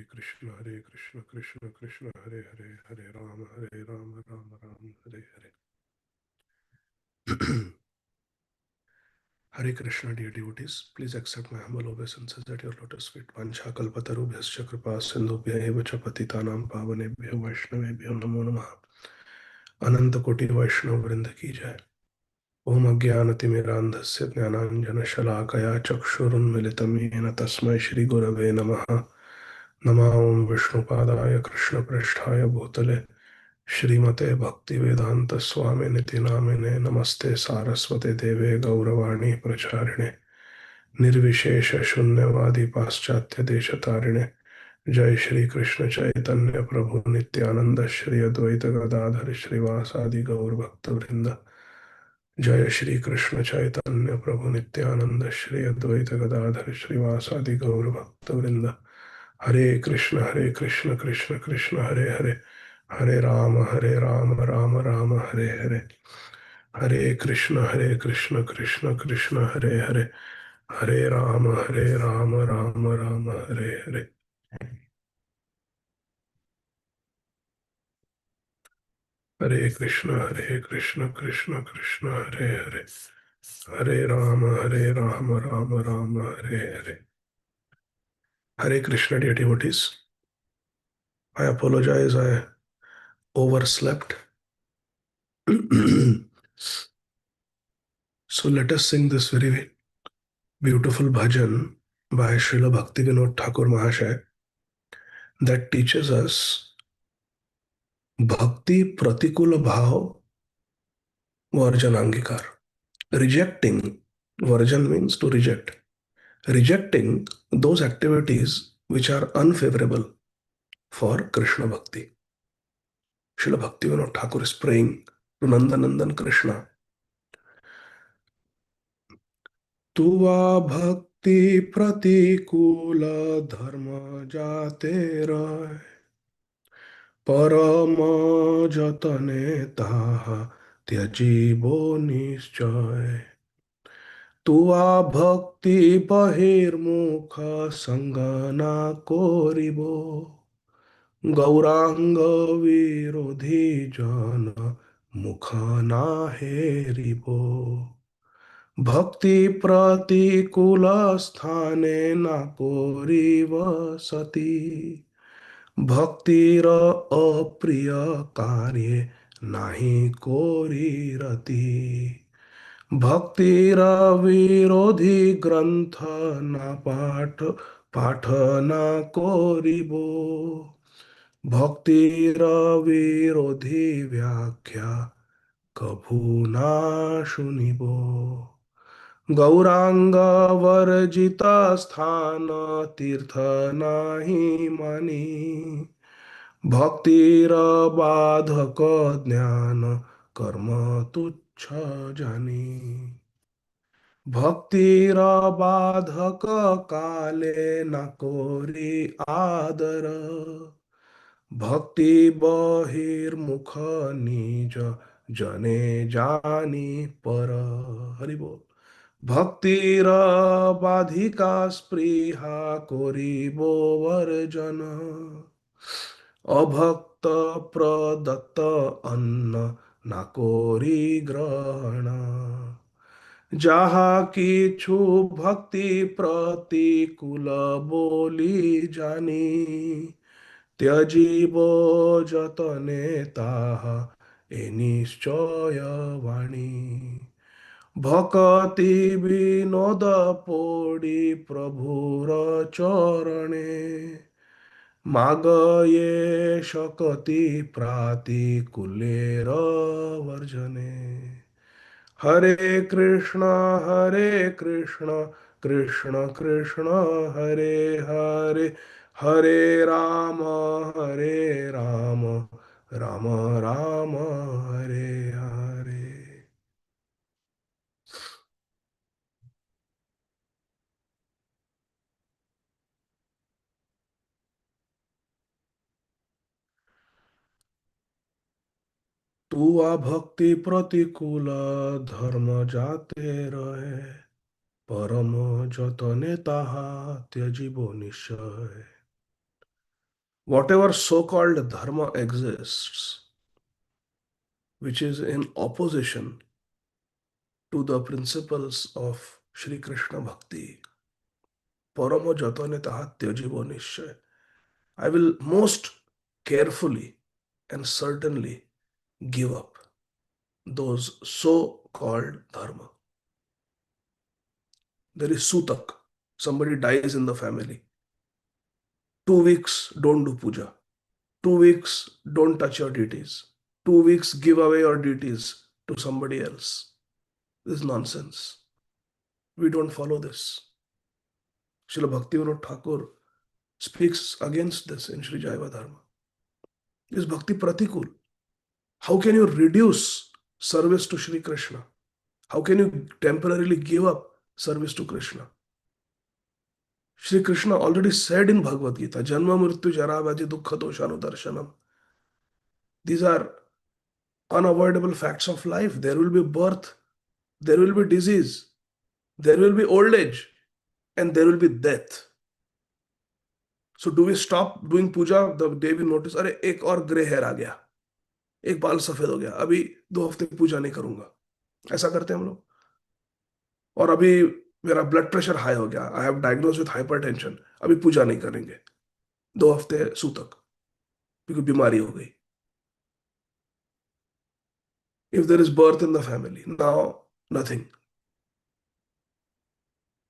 Hare Krishna Krishna Krishna Hare Hare, Hare Ram Ram Ram Hare Hare. Hare Krishna, dear devotees. Please accept my humble obeisances at your lotus feet. Vancha kalpatarubhyascha kripa sindhubhya eva cha patitanam pavanebhyo vaishnavebhyo namo नमः। अनंत कोटि वैष्णव वृंद की जय। ओम अज्ञानतिमिरान्धस्य ज्ञानाञ्जनशलाकया चक्षुरुन्मिलितं येन तस्मै श्रीगुरवे नमः। नमः ओं विष्णुपादाय कृष्णप्रेष्ठाय भूतले श्रीमते भक्तिवेदांत स्वामिनिति नामिने। नमस्ते सारस्वते देवे गौरवाणी प्रचारिणे निर्विशेष शून्यवादी पाश्चात्य देशतारिणे। जय श्री कृष्ण चैतन्य प्रभु नित्यानंद श्री अद्वैत गदाधर श्रीवासादि गौर भक्त वृंद। जय श्री कृष्ण चैतन्य प्रभु नित्यानंद श्री अद्वैत गदाधर श्रीवासादि गौर भक्त वृंद। हरे कृष्ण कृष्ण कृष्ण हरे हरे, हरे राम राम राम हरे हरे। हरे कृष्ण कृष्ण कृष्ण हरे हरे, हरे राम राम राम हरे हरे। हरे कृष्ण कृष्ण कृष्ण हरे हरे, हरे Ram Ram Ram Hare Hare. Hare Krishna, dear devotees. I apologize, I overslept. So let us sing this very beautiful bhajan by Srila Bhaktivinoda Thakur Mahashaya that teaches us Bhakti Pratikula Bhav Varjanangikar. Rejecting, Varjan means to reject. Rejecting those activities which are unfavorable for Krishna Bhakti. Srila Bhaktivinoda Thakur is praying to Nandanandan Krishna. तुवा भक्ति प्रतिकूल धर्म जाते रह परम जतने ताहा त्यजीबो निश्चय। तुवा भक्ति बहिर्मुख संग ना कोरिबो गौरांग विरोधी जन मुख ना हेरिबो। भक्ति प्रतिकूल स्थाने न कोरिव सती भक्तिर अप्रिय कार्ये नाही कोरिरति। भक्तिर विरोधी ग्रंथ न पाठ न कोरिबो भक्तिर विरोधी व्याख्या कभू ना शुनिबो। गौरांग वर्जित स्थान तीर्थ नाही मानी भक्तिर बाधक ज्ञान कर्म तुच्छ जानी। भक्तिर बाधक काले न कोरी आदर भक्ति बहिर्मुख निज जने जानी पर। हरि बोल। भक्तिर बाधिका स्पृहा कोरिबो वर्जन अभक्त प्रदत्त अन्न नाकोरी ग्रहण। যাহা কিছু ভক্তি প্রতিকূল বলি জানি ত্যজিব যতনে তাহা এ নিশ্চয় বাণী। ভকতি বিনোদ পড়ি প্রভুর চরণে মাগয়ে শকতি প্রাতিকূলের বর্জনে। हरे कृष्ण कृष्ण कृष्ण हरे हरे, हरे राम राम राम राम हरे हरे। तुआ भक्ति प्रतिकूल धर्म जाते रहे परम जतने ताहा त्यजिबो निश्चय। Whatever so-called dharma exists, which is in opposition to the principles of Shri Krishna Bhakti, Paramo Jatane Taha Tyajivo Nishchay. I will most carefully and certainly give up those so-called dharma. There is sutak. Somebody dies in the family. 2 weeks, don't do puja. 2 weeks, don't touch your deities. 2 weeks, give away your deities to somebody else. This is nonsense. We don't follow this. Srila Bhaktivinoda Thakur speaks against this in Sri Jaiva Dharma. Is bhakti pratikul? How can you reduce service to Sri Krishna? How can you temporarily give up service to Krishna? Sri Krishna already said in Bhagavad Gita, Janma Mrityu Jara Vyadhi Dukkha Doshanu Darshanam. These are unavoidable facts of life. There will be birth, there will be disease, there will be old age, and there will be death. So do we stop doing puja the day we notice, अरे एक और grey hair आ गया, एक बाल सफेद हो गया, अभी 2 हफ्ते पूजा नहीं करूंगा? ऐसा करते हैं हम लोग। और अभी मेरा ब्लड प्रेशर हाई हो गया, I have diagnose with hypertension, अभी पूजा नहीं करेंगे, 2 हफ्ते सूतक, क्योंकि बीमारी हो गई। If there is birth in the family, now nothing.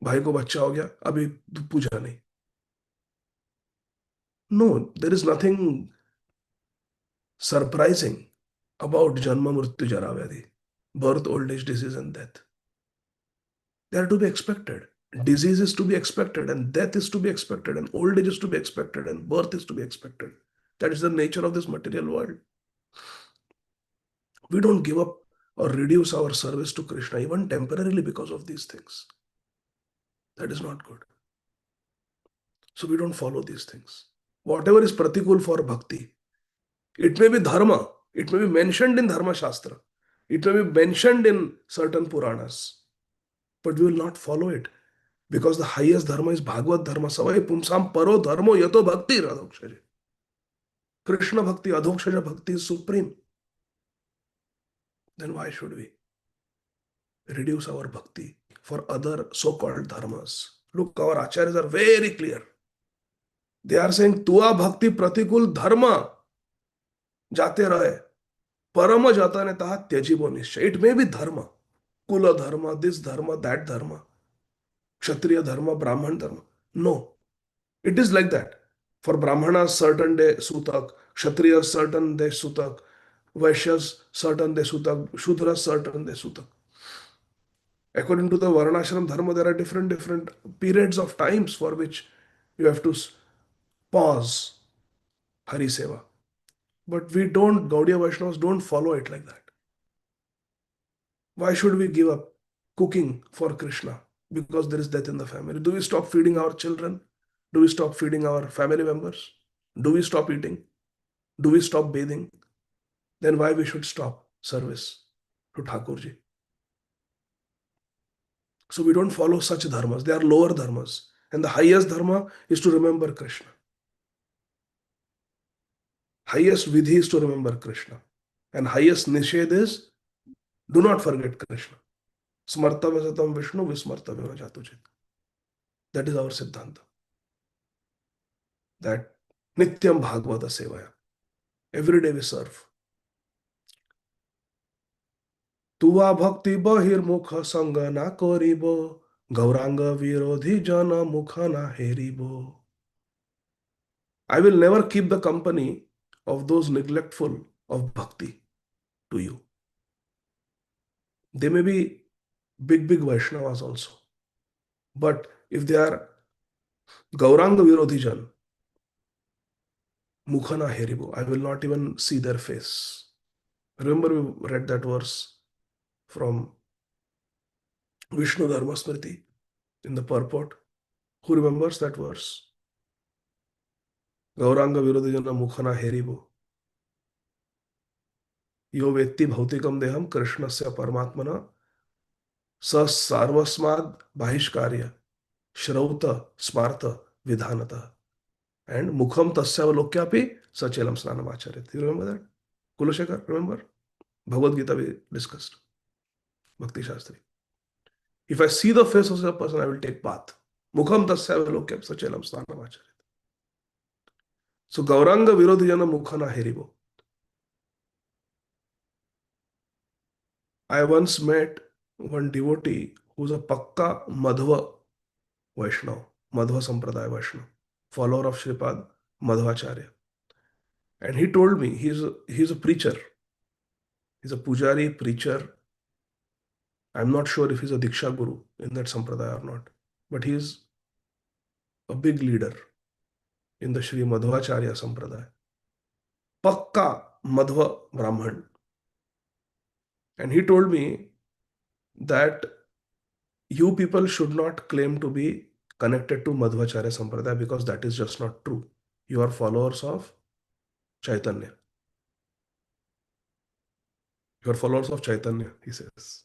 भाई को बच्चा हो गया, अभी पूजा नहीं। No, there is nothing surprising about Janma Mrityu Jara Vyadhi, birth, old age, disease, and death. They are to be expected. Disease is to be expected, and death is to be expected, and old age is to be expected, and birth is to be expected. That is the nature of this material world. We don't give up or reduce our service to Krishna even temporarily because of these things. That is not good. So we don't follow these things. Whatever is pratikul for bhakti, it may be dharma, it may be mentioned in Dharma Shastra, it may be mentioned in certain Puranas, but we will not follow it because the highest dharma is Bhagavad Dharma. Savai pumsam paro dharmo yato bhakti adhokshaja. Krishna bhakti, adhokshaja bhakti is supreme. Then why should we reduce our bhakti for other so-called dharmas? Look, our acharyas are very clear. They are saying, Tua bhakti pratikul dharma jate rahe. Parama jatane taha tyajibo nishchay. It may be dharma. Kula dharma, this dharma, that dharma. Kshatriya dharma, Brahman dharma. No. It is like that. For Brahmanas, certain day sutak. Kshatriyas, certain day sutak. Vaishyas, certain day sutak. Shudras, certain day sutak. According to the Varnashram Dharma, there are different periods of times for which you have to pause Hari Seva. But we don't, Gaudiya Vaishnavas don't follow it like that. Why should we give up cooking for Krishna? Because there is death in the family. Do we stop feeding our children? Do we stop feeding our family members? Do we stop eating? Do we stop bathing? Then why we should stop service to Thakurji? So we don't follow such dharmas. They are lower dharmas. And the highest dharma is to remember Krishna. Highest vidhi is to remember Krishna. And highest nished is do not forget Krishna. Smartava satam Vishnu vismartavena jatujit. That is our Siddhanta. That Nityam Bhagavata Sevaya. Every day we serve. Tuva bhakti bahir mukha sanga na koribo. Gauranga virodhi jana mukha na heribo. I will never keep the company of those neglectful of bhakti to you. They may be big Vaishnavas also. But if they are Gauranga Virodhi Jan, Mukhana Heribo, I will not even see their face. Remember, we read that verse from Vishnu Dharma Smriti in the purport. Who remembers that verse? Gauranga Virodhi Jana Mukhana Heribo. Yo vetti bhautikam deham Krishnasya Paramatmana sa sarvasmad bahishkarya shrauta smarta vidhanata. and Mukham Tasyavalokkyapi Sachelam Snanamacharya. You remember that? Kulashekar, remember? Bhagavad Gita we discussed. Bhakti Shastri. If I see the face of a person, I will take bath. Mukham Tasyavalokkyapi Sachelam Snanamacharya. So Gauranga Virodhijana Mukhana Heribo. I once met one devotee who's a Pakka Madhva Vaishnav, Madhva Sampradaya Vaishnav, follower of Sripad Madhvacharya. And he told me he's a preacher. He's a pujari, preacher. I'm not sure if he's a Diksha Guru in that Sampradaya or not. But he's a big leader in the Sri Madhvacharya Sampradaya. Pakka Madhva Brahman. And he told me that you people should not claim to be connected to Madhvacharya Sampradaya because that is just not true. You are followers of Chaitanya. You are followers of Chaitanya, he says.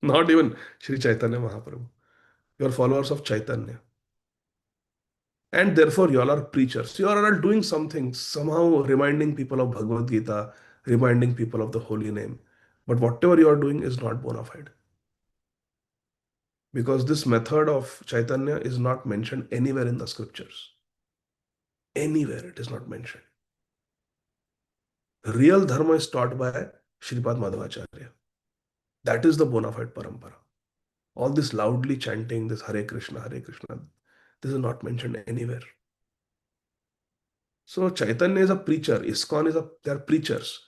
Not even Sri Chaitanya Mahaprabhu. You are followers of Chaitanya. And therefore, you all are preachers. You all are doing something, somehow reminding people of Bhagavad Gita, reminding people of the holy name. But whatever you are doing is not bona fide. Because this method of Chaitanya is not mentioned anywhere in the scriptures. Anywhere it is not mentioned. Real dharma is taught by Sripad Madhvacharya. That is the bona fide parampara. All this loudly chanting, this Hare Krishna, this is not mentioned anywhere. So Chaitanya is a preacher. ISKCON they are preachers.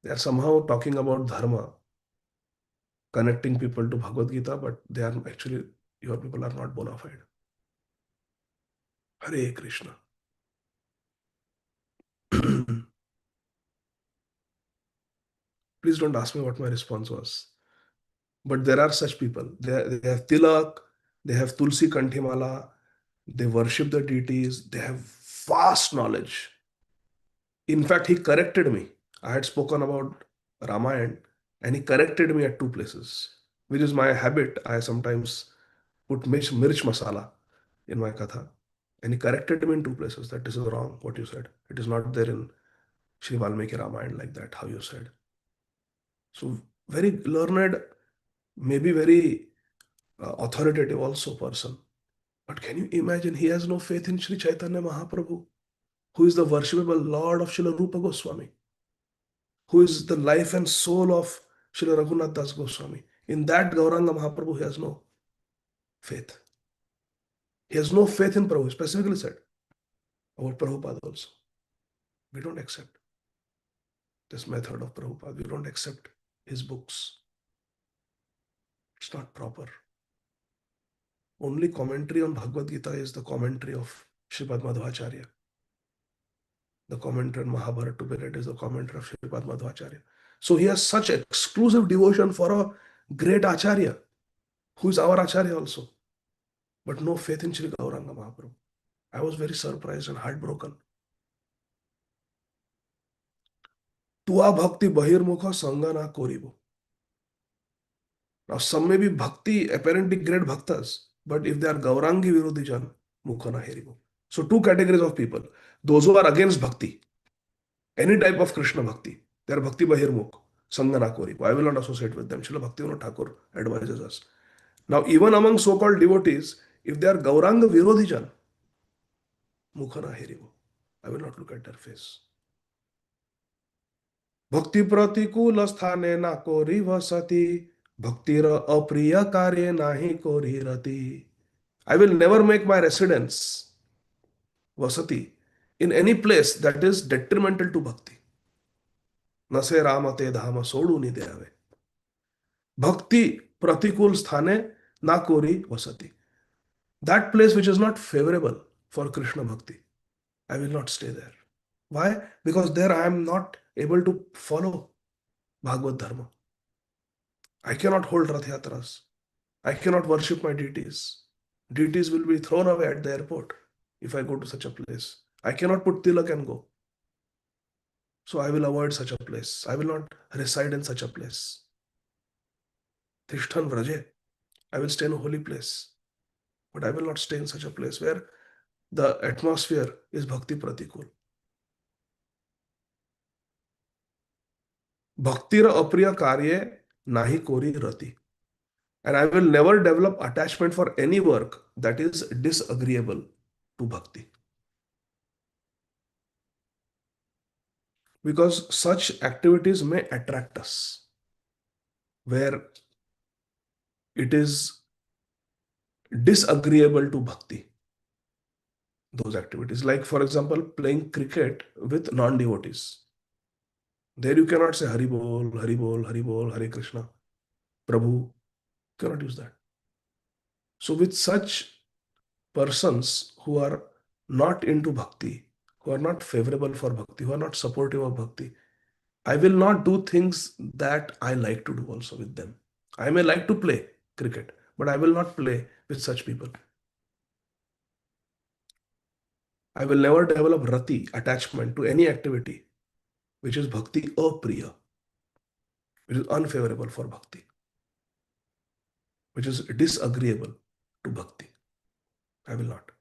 They are somehow talking about dharma, connecting people to Bhagavad Gita, but they are actually, your people are not bona fide. Hare Krishna. Please don't ask me what my response was. But there are such people. They have tilak, they have Tulsi Kanthimala, they worship the deities, they have vast knowledge. In fact, he corrected me. I had spoken about Ramayana and he corrected me at two places, which is my habit. I sometimes put mirch masala in my katha. And he corrected me in two places that this is wrong, what you said. It is not there in Sri Valmiki Ramayana like that, how you said. So very learned, maybe very authoritative also person. But can you imagine, he has no faith in Sri Chaitanya Mahaprabhu, who is the worshipable Lord of Srila Rupa Goswami, who is the life and soul of Srila Raghunath Das Goswami. In that Gauranga Mahaprabhu, he has no faith. He has no faith in Prabhu, specifically said about Prabhupada also. We don't accept this method of Prabhupada. We don't accept his books. It's not proper. Only commentary on Bhagavad Gita is the commentary of Sripad Madhvacharya. The commentary on Mahabharata to be read is the commentary of Sripad Madhvacharya. So he has such exclusive devotion for a great Acharya, who is our Acharya also, but no faith in Sri Gauranga Mahaprabhu. I was very surprised and heartbroken. Tua bhakti bahirmukha sangana koribo. Now some may be bhakti, apparently great bhaktas, but if they are Gaurangi Virodhijan, mukhana heribo. So two categories of people. Those who are against bhakti, any type of Krishna bhakti, they are bhakti bahirmukh, sangana koribo. I will not associate with them. Srila Bhaktivinoda Thakur advises us. Now even among so-called devotees, if they are Gauranga Virodhijan, mukhana heribo. I will not look at their face. Bhakti pratikula sthane na kori vasati, bhaktira apriya karye nahi kori rati. I will never make my residence, vasati, in any place that is detrimental to bhakti. Nase ramate dhama sodu ni deave. Bhakti pratikul sthane na kori vasati. That place which is not favorable for Krishna bhakti, I will not stay there. Why? Because there I am not able to follow Bhagavad Dharma. I cannot hold Rath Yatras. I cannot worship my deities. Deities will be thrown away at the airport if I go to such a place. I cannot put tilak and go. So I will avoid such a place. I will not reside in such a place. Tishtan Vraje. I will stay in a holy place. But I will not stay in such a place where the atmosphere is Bhakti Pratikul. Bhaktir apriya karye nahi kori rati. And I will never develop attachment for any work that is disagreeable to bhakti. Because such activities may attract us, where it is disagreeable to bhakti, those activities. Like, for example, playing cricket with non devotees. There you cannot say Hari Bol, Hari Bol, Hari Bol, Hare Krishna, Prabhu. Cannot use that. So, with such persons who are not into bhakti, who are not favorable for bhakti, who are not supportive of bhakti, I will not do things that I like to do also with them. I may like to play cricket, but I will not play with such people. I will never develop rati, attachment to any activity which is bhakti apriya, which is unfavorable for bhakti, which is disagreeable to bhakti. I will not.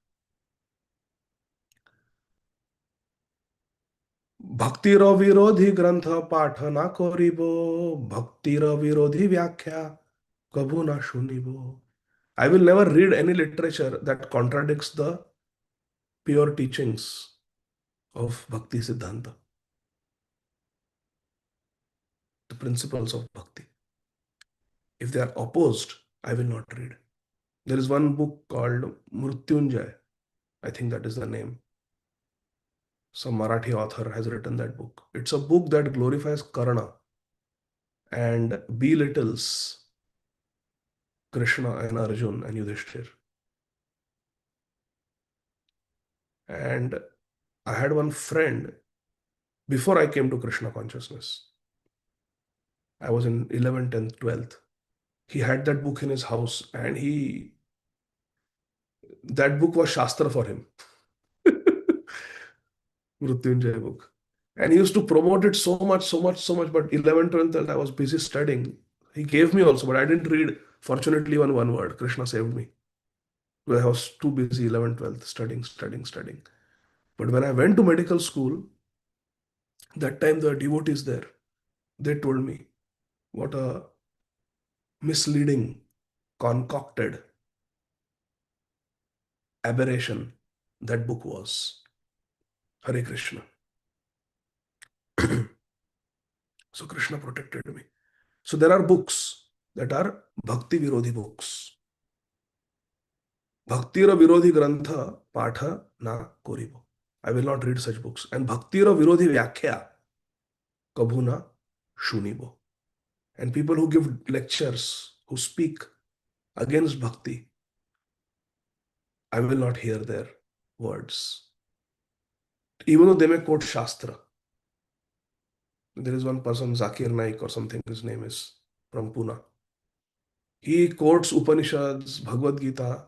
भक्तिर विरोधी ग्रंथ पाठ ना करिबो भक्तिर विरोधी व्याख्या कभू ना सुनिबो. I will never read any literature that contradicts the pure teachings of Bhakti Siddhanta, the principles of Bhakti. If they are opposed, I will not read. There is one book called Mrutyunjay. I think that is the name. Some Marathi author has written that book. It's a book that glorifies Karna and belittles Krishna and Arjun and Yudhishthir. And I had one friend before I came to Krishna consciousness. I was in 11th, 10th, 12th. He had that book in his house, and that book was Shastra for him. Mrutyunjay book. And he used to promote it so much, so much, so much. But 11th, 12th, I was busy studying. He gave me also, but I didn't read. Fortunately, even one word. Krishna saved me. I was too busy 11th, 12th, studying, studying, studying. But when I went to medical school, that time the devotees there, they told me what a misleading, concocted aberration that book was. Hare Krishna. So Krishna protected me. So there are books that are Bhakti Virodhi books. Bhaktira Virodhi Grantha Patha Na Koribo. I will not read such books. And Bhaktira Virodhi Vyakhya Kabhu Na Shunibo. And people who give lectures, who speak against Bhakti, I will not hear their words. Even though they may quote Shastra. There is one person, Zakir Naik or something, his name is, from Pune. He quotes Upanishads, Bhagavad Gita,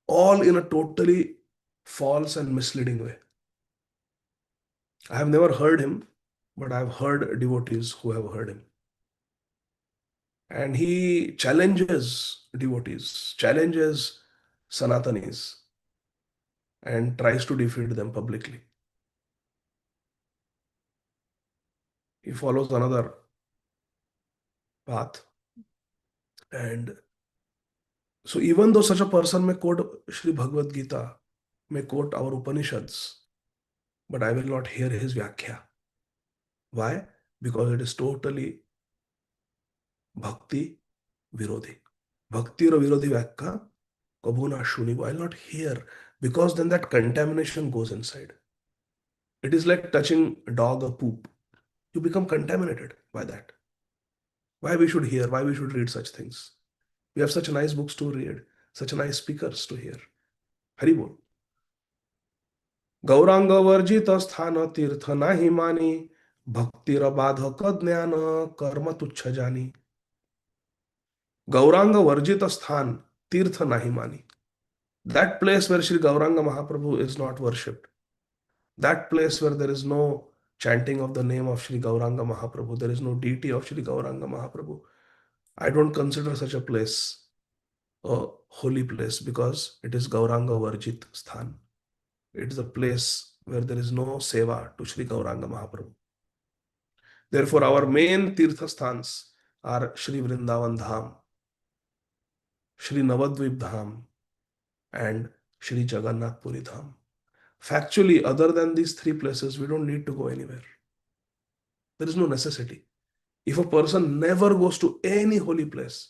all in a totally false and misleading way. I have never heard him, but I have heard devotees who have heard him. And he challenges devotees, challenges Sanatanis, and tries to defeat them publicly. He follows another path. And so, even though such a person may quote Sri Bhagavad Gita, may quote our Upanishads, but I will not hear his Vyakhya. Why? Because it is totally Bhakti Virodhi. Bhakti Virodhi Vyakya Kabhuna Shuni. I will not hear, because then that contamination goes inside. It is like touching a dog or poop. You become contaminated by that. Why we should hear, why we should read such things? We have such nice books to read, such nice speakers to hear. Hari Bol. Gaurang वर्जित स्थान तीर्थ नाही मानी भक्तिर बाधक ज्ञान कर्म तुच्छ जानी. गौरांग वर्जित स्थान तीर्थ नाही मानी. That place where Sri Gauranga Mahaprabhu is not worshipped, that place where there is no chanting of the name of Sri Gauranga Mahaprabhu, there is no deity of Sri Gauranga Mahaprabhu, I don't consider such a place a holy place, because it is Gauranga Varjit Sthan. It's a place where there is no seva to Sri Gauranga Mahaprabhu. Therefore, our main Tirtha sthans are Sri Vrindavan Dham, Sri Navadvip Dham, and Sri Jagannath Puri Dham. Factually, other than these three places, we don't need to go anywhere. There is no necessity. If a person never goes to any holy place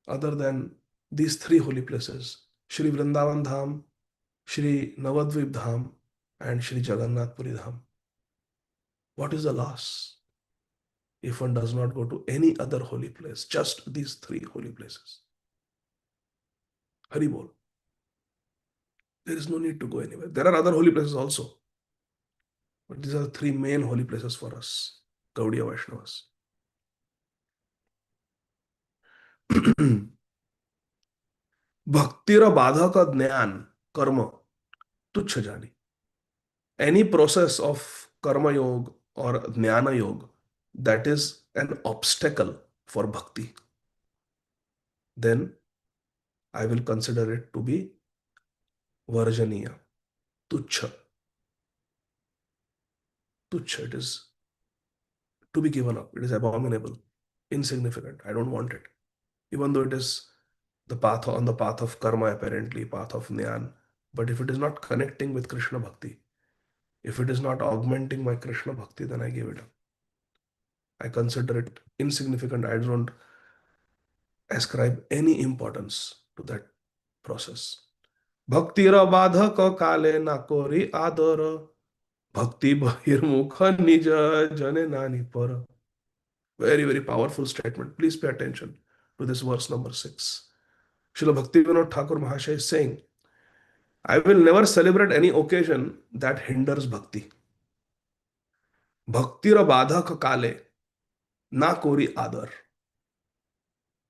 other than these three holy places, Sri Vrindavan Dham, Sri Navadvip Dham, and Sri Jagannath Puri Dham, what is the loss if one does not go to any other holy place? Just these three holy places. Hari Bol. There is no need to go anywhere. There are other holy places also, but these are the three main holy places for us, Gaudiya Vaishnavas. भक्तिर बाधक ज्ञान कर्म तुच्छ जानी. Any process of karma yoga or jnana yoga that is an obstacle for bhakti, then I will consider it to be varjaniya, tuchha. Tuchha, it is to be given up. It is abominable, insignificant. I don't want it. Even though it is the path on the path of karma, apparently, path of jnana. But if it is not connecting with Krishna bhakti, if it is not augmenting my Krishna bhakti, then I give it up. I consider it insignificant. I don't ascribe any importance to that process. Bhaktira badhaka kale nakori adara. Bhakti bahirmukha nija jane nani para. Very, very powerful statement. Please pay attention to this verse number 6. Srila Bhaktivinoda Thakur Mahasaya is saying, I will never celebrate any occasion that hinders bhakti. Bhaktira badhaka kale na kori adar.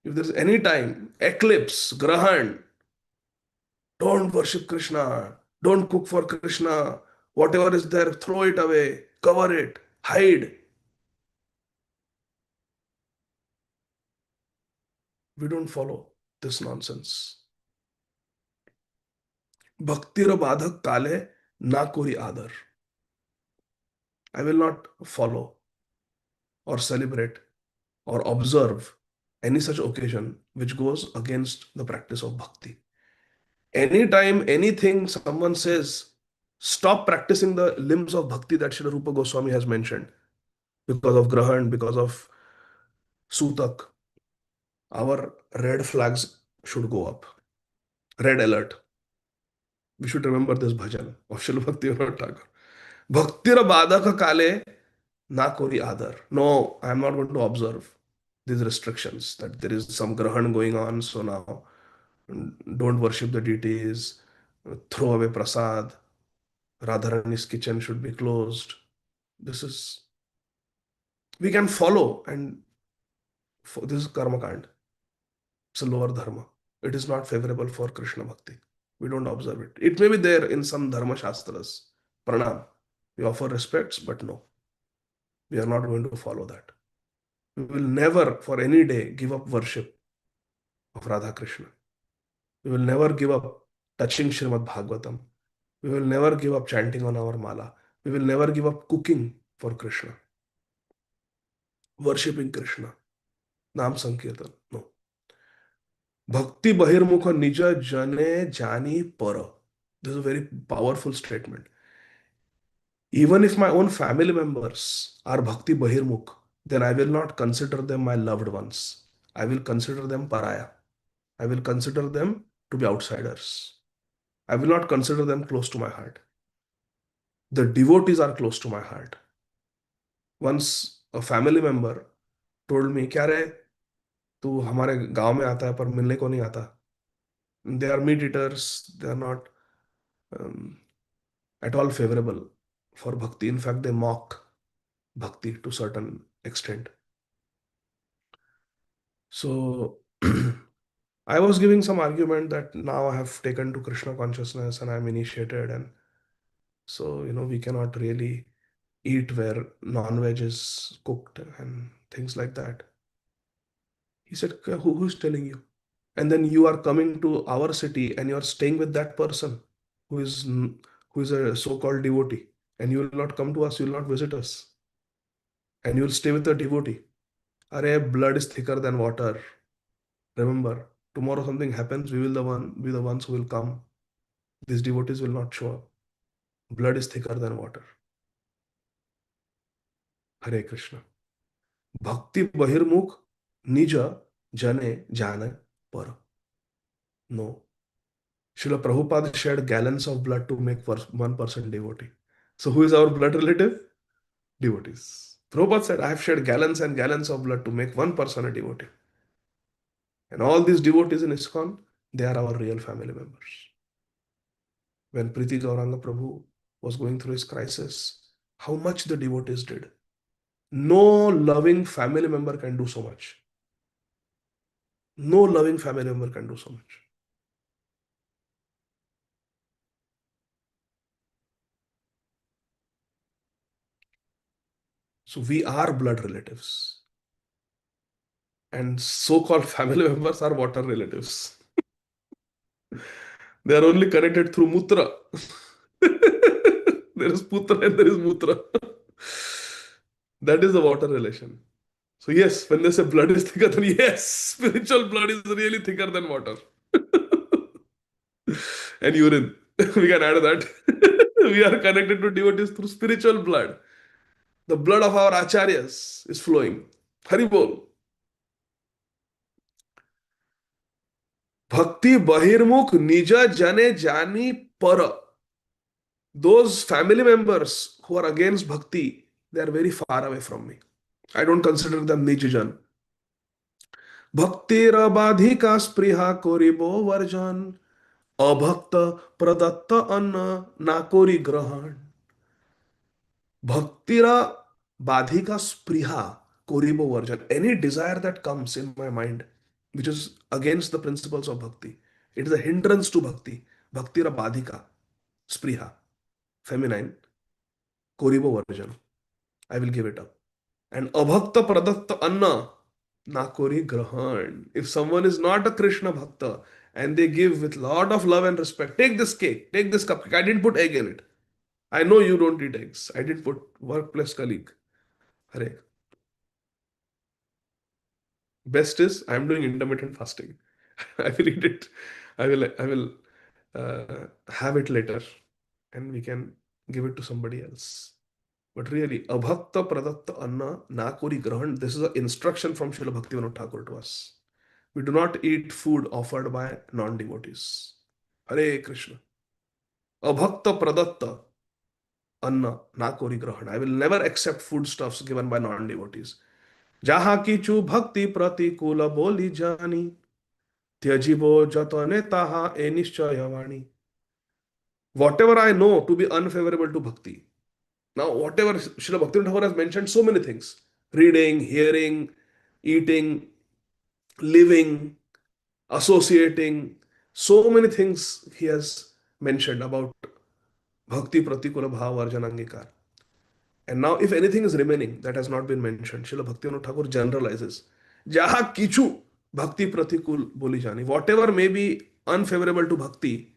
If there is any time, eclipse, grahan, don't worship Krishna, don't cook for Krishna, whatever is there, throw it away, cover it, hide. We don't follow this nonsense. Bhaktira badhak kale na kori adar. I will not follow or celebrate or observe any such occasion which goes against the practice of bhakti. Anytime anything someone says, stop practicing the limbs of bhakti that Srila Rupa Goswami has mentioned because of Grahan, because of Sutak, our red flags should go up. Red alert. We should remember this bhajan of Srila Bhaktivinoda Thakur. Bhaktira badaka kale na kori adar. No, I am not going to observe these restrictions that there is some grahan going on, so now don't worship the deities, throw away prasad, Radharani's kitchen should be closed. This is, we can follow, and this is karma kand. It's a lower dharma. It is not favorable for Krishna bhakti. We don't observe it. It may be there in some dharma shastras. Pranam. We offer respects, but no. We are not going to follow that. We will never, for any day, give up worship of Radha Krishna. We will never give up touching Srimad Bhagavatam. We will never give up chanting on our mala. We will never give up cooking for Krishna. Worshipping Krishna. Nam Sankirtan. No. Bhakti Bahirmukha Nija Jane Jani Para. This is a very powerful statement. Even if my own family members are Bhakti Bahirmukh, then I will not consider them my loved ones. I will consider them Paraya. I will consider them to be outsiders. I will not consider them close to my heart. The devotees are close to my heart. Once a family member told me, क्या रे तू हमारे गांव में आता है पर मिलने को नहीं आता. They are meat eaters. They are not at all favorable for bhakti. In fact, they mock bhakti to certain extent. So I was giving some argument that now I have taken to Krishna consciousness and I'm initiated, and so we cannot really eat where non-veg is cooked and things like that. He said, who's telling you? And then you are coming to our city and you are staying with that person. who is who is a so-called devotee, and you will not come to us, you will not visit us, and you will stay with a devotee. Are blood is thicker than water. Remember, tomorrow something happens, we will be the ones who will come. These devotees will not show up. Blood is thicker than water. Hare Krishna. Bhakti bahirmukh nija jane jane par. No. Srila Prabhupada shed gallons of blood to make 1% devotee. So who is our blood relative? Devotees. Prabhupada said, I have shed gallons and gallons of blood to make 1% a devotee. And all these devotees in ISKCON, they are our real family members. When Priti Gauranga Prabhu was going through his crisis, how much the devotees did. No loving family member can do so much. No loving family member can do so much. So we are blood relatives. And so-called family members are water relatives. They are only connected through mutra. There is putra and there is mutra. That is the water relation. So yes, when they say blood is thicker than, yes, spiritual blood is really thicker than water. And urine. We can add that. We are connected to devotees through spiritual blood. The blood of our acharyas is flowing. Haribol. Bhakti bahirmukh nija jane jani para. Those family members who are against bhakti, they are very far away from me. I don't consider them nijajan. Bhaktir abadhika spriha koribo varjan. अभक्त प्रदत्त अन्न नाकोरी ग्रहण भक्तिरा बाधिका स्पृहा कोरिबो version any desire that comes in my mind which is against the principles of bhakti, it is a hindrance to bhakti. Bhaktira badhika spriha, feminine, koribo version, I will give it up. And abhakta pradatta anna nakori grahan. If someone is not a Krishna bhakta and they give with lot of love and respect, take this cake, take this cupcake, I didn't put egg in it, I know you don't eat eggs, I didn't put, workplace colleague, hare, best is I'm doing intermittent fasting. I will eat it, I will have it later, and we can give it to somebody else. But really, abhakta pradatta anna nakuri grahan, this is an instruction from Srila Bhaktivinoda Thakur to us. We do not eat food offered by non-devotees. Hare Krishna. Abhakta pradatta anna nakuri grahan. I will never accept foodstuffs given by non-devotees. Jaha kichu bhakti pratikula boli jani. Tyajibo jatane taha e nischayavani. Whatever I know to be unfavorable to bhakti. Now, whatever Srila Bhaktivinoda Thakur has mentioned, so many things: reading, hearing, eating, living, associating, so many things he has mentioned about Bhakti Pratikula Bhava Arjanangikar. And now, if anything is remaining that has not been mentioned, Srila Bhaktivinoda Thakur generalizes. Jaha kichu Bhakti Pratikul Boli Jani. Whatever may be unfavorable to Bhakti,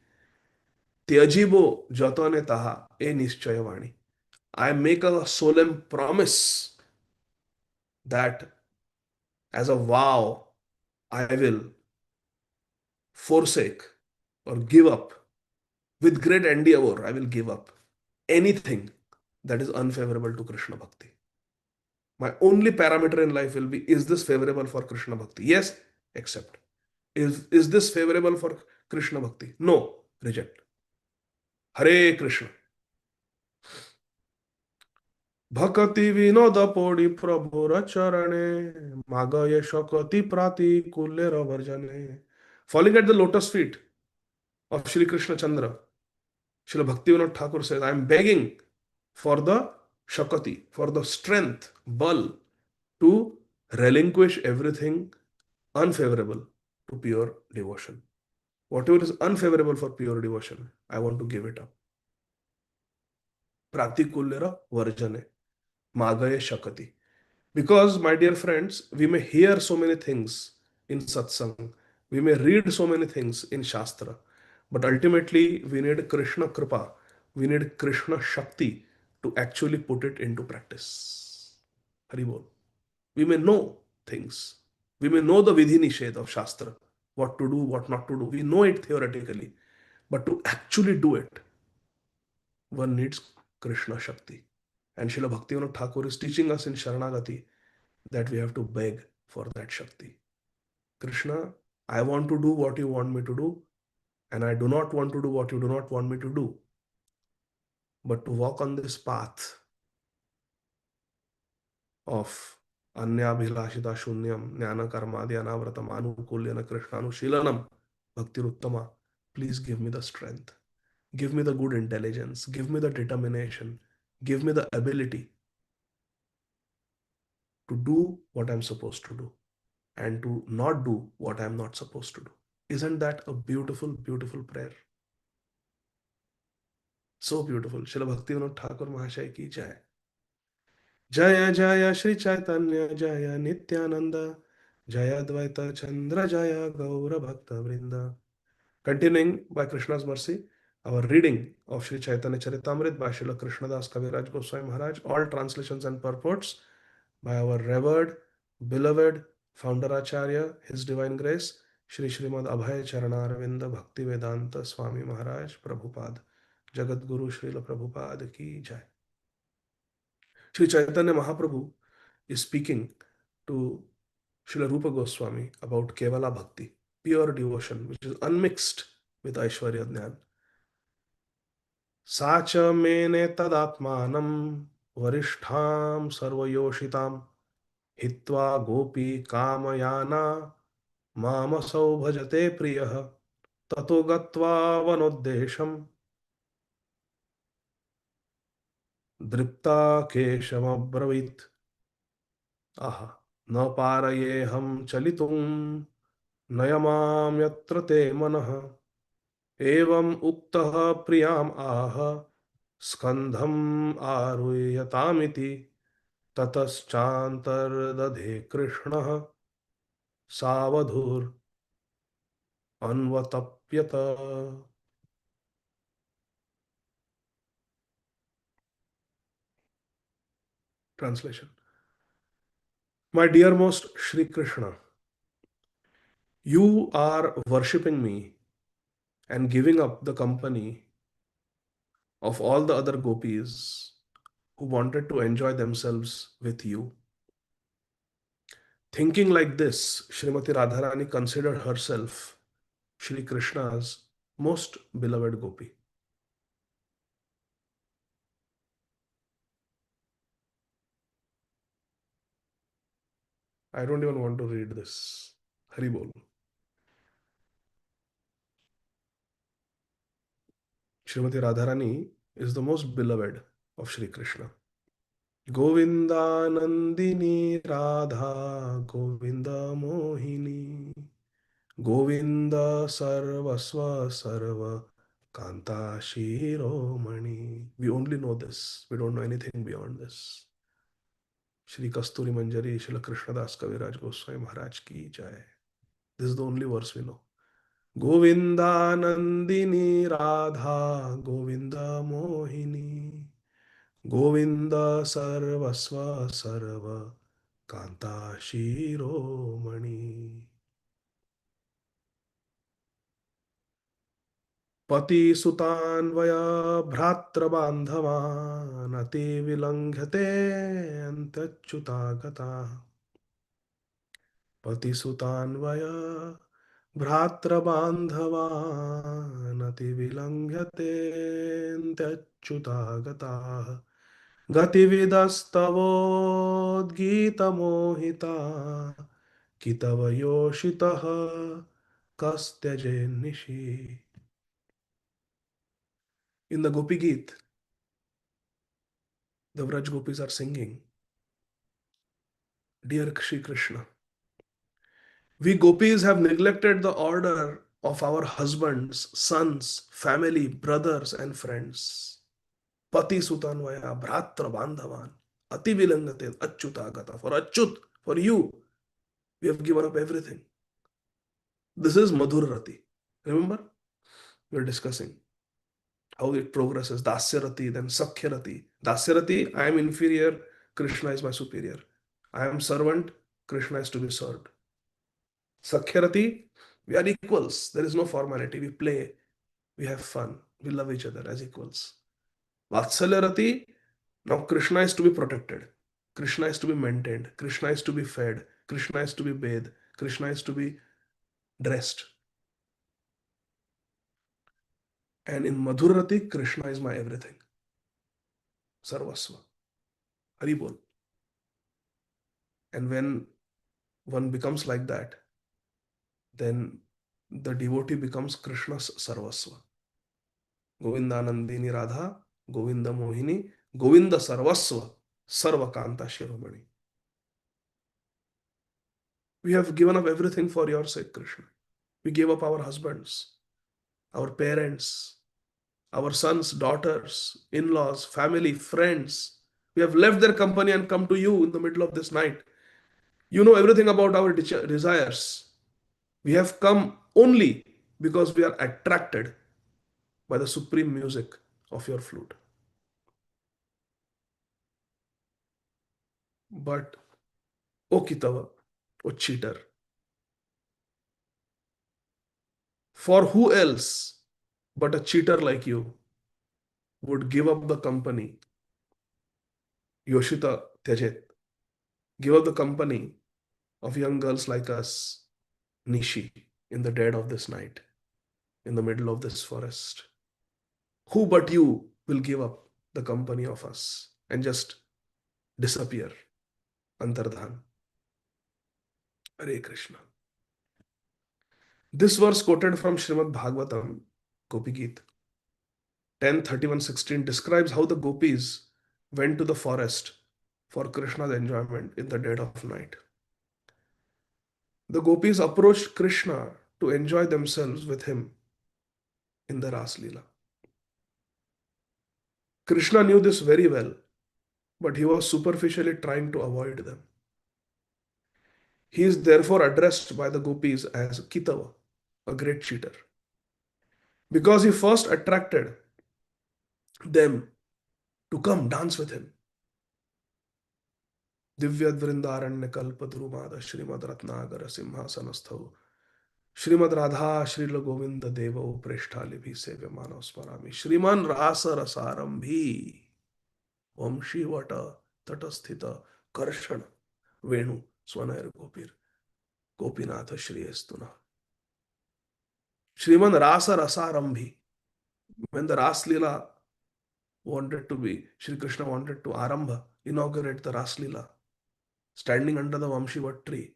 Tyajibo Jatane Taha E Nischayavani. I make a solemn promise that as a vow, I will forsake or give up with great endeavor. I will give up anything that is unfavorable to Krishna Bhakti. My only parameter in life will be, is this favorable for Krishna Bhakti? Yes, accept. Is this favorable for Krishna Bhakti? No, reject. Hare Krishna. भक्ति विनोद पौड़ी प्रभुर चरणे मागये शकति प्राति कुलेर वर्जने. Falling at the lotus feet of Shri Krishna Chandra, Srila Bhaktivinoda Thakur says, I am begging for the shakati, for the strength, bal, to relinquish everything unfavorable to pure devotion. Whatever is unfavorable for pure devotion, I want to give it up. Pratikullera varjane, magaye shakati. Because, my dear friends, we may hear so many things in satsang, we may read so many things in Shastra, But ultimately, we need Krishna Kripa. We need Krishna Shakti to actually put it into practice. Haribol. We may know things. We may know the Vidhi Nished of Shastra, what to do, what not to do. We know it theoretically. But to actually do it, one needs Krishna Shakti. And Srila Bhaktivinoda Thakur is teaching us in Sharanagati that we have to beg for that Shakti. Krishna, I want to do what you want me to do, and I do not want to do what you do not want me to do. But to walk on this path of Anyabhilashita Shunyam, Jnana Karmadhi Anavratam Anukulyana Krishnanushīlanam Bhaktiruttama, please give me the strength. Give me the good intelligence. Give me the determination. Give me the ability to do what I'm supposed to do and to not do what I'm not supposed to do. Isn't that a beautiful, beautiful prayer? So beautiful. Srila Bhaktivinoda Thakur Mahasaya ki jai. Jaya Jaya Shri Chaitanya Jaya Nityananda Jaya Dvaita Chandra Jaya Gaura Bhakta Vrinda. Continuing by Krishna's mercy, our reading of Sri Chaitanya Charitamrita by Srila Krishnadas Kaviraj Goswami Maharaj, all translations and purports by our revered, beloved founder Acharya, His Divine Grace, Shri Srimad Abhay Charanaravinda Bhakti Vedanta Swami Maharaj Prabhupada, Jagat Guru Srila Prabhupada ki jai. Sri Chaitanya Mahaprabhu is speaking to Srila Rupa Goswami about Kevala Bhakti, pure devotion, which is unmixed with Aishwarya Jnana. Sacha mene tadatmanam varishtham sarvayoshitam hitva gopi kamayana mamasau bhajate priyah tato gatva vanoddesham dripta kesham abravit. Aha, na parayeham chalitum nayamam yatra te manah evam uktah priyam aha skandham आरुह्यतामिति ततश्चान्तर्दधे कृष्णः सावधूर् अन्वतप्यत. Translation. My dearmost Shri Krishna, you are worshipping me and giving up the company of all the other gopis who wanted to enjoy themselves with you. Thinking like this, Srimati Radharani considered herself Shri Krishna's most beloved gopi. I don't even want to read this. Hari Bol. Srimati Radharani is the most beloved of Shri Krishna. Govinda Nandini Radha Govinda Mohini Govinda Sarvasva Sarva Kanta Shiromani. We only know this. We don't know anything beyond this. Shri Kasturi Manjari Shri Krishnadas Kaviraj Goswami Maharaj ki jai. This is the only verse we know. Govinda Nandini Radha Govinda Mohini Govinda Sarvasva Sarva Kanta Shiromani. Pati Sutanvaya Bhratra Bandhavan Ati Vilanghate Antachyutagata. Pati Sutanvaya Bhratra Bandhavan Ati Vilanghate Antachyutagata. गतिविदस्तवोद्गीतमोहिता कितवयोषितः कस्त्यजेन्निशि. In the Gopi Geet, the Vraj Gopis are singing, Dear Shri Krishna, we Gopis have neglected the order of our husbands, sons, family, brothers, and friends. Pati Sutanvaya, Bhratra Bandhavan, Ati Vilangate, Achyutagata. For Achyut, for you, we have given up everything. This is Madhur Rati. Remember? we're discussing how it progresses. Dasyarati, then Sakhyarati. Dasyarati, I am inferior, Krishna is my superior. I am servant, Krishna is to be served. Sakhyarati, we are equals. There is no formality. We play, we have fun, we love each other as equals. Vatsalyarati, now Krishna is to be protected. Krishna is to be maintained. Krishna is to be fed. Krishna is to be bathed. Krishna is to be dressed. And in Madhurati, Krishna is my everything. Sarvasva. Haribol. And when one becomes like that, then the devotee becomes Krishna's Sarvasva. Govindanandini Radha, Govinda Mohini, Govinda Sarvasva, Sarvakanta Shiromani. We have given up everything for your sake, Krishna. We gave up our husbands, our parents, our sons, daughters, in laws, family, friends. We have left their company and come to you in the middle of this night. You know everything about our desires. We have come only because we are attracted by the supreme music of your flute. But, O Kitava, O cheater, for who else but a cheater like you would give up the company, Yoshita Tyajet, give up the company of young girls like us, Nishi, in the dead of this night, in the middle of this forest? Who but you will give up the company of us and just disappear? Antardhan. Hare Krishna. This verse quoted from Srimad Bhagavatam, Gopi Geet 10:31-16 describes how the gopis went to the forest for Krishna's enjoyment in the dead of night. The gopis approached Krishna to enjoy themselves with him in the Ras Leela. Krishna knew this very well, but he was superficially trying to avoid them. He is therefore addressed by the gopis as Kitava, a great cheater, because he first attracted them to come dance with him. Divyad Vrindaranya Kalpadrumada Srimad Ratnagara Simhasanasthav Srimad Radha Srila Govinda Devo Preshtali Bhi Sevyamano Smarami Shriman Rasa Rasarambhi Vamshi Vata Tatasthita Karshana Venu Swanayar Gopir Gopinatha Shriyastuna. Shriman Rasa Rasarambhi. When the Ras Leela wanted to be, Shri Krishna wanted to Arambha, inaugurate the Ras Leela, standing under the Vamshivat tree.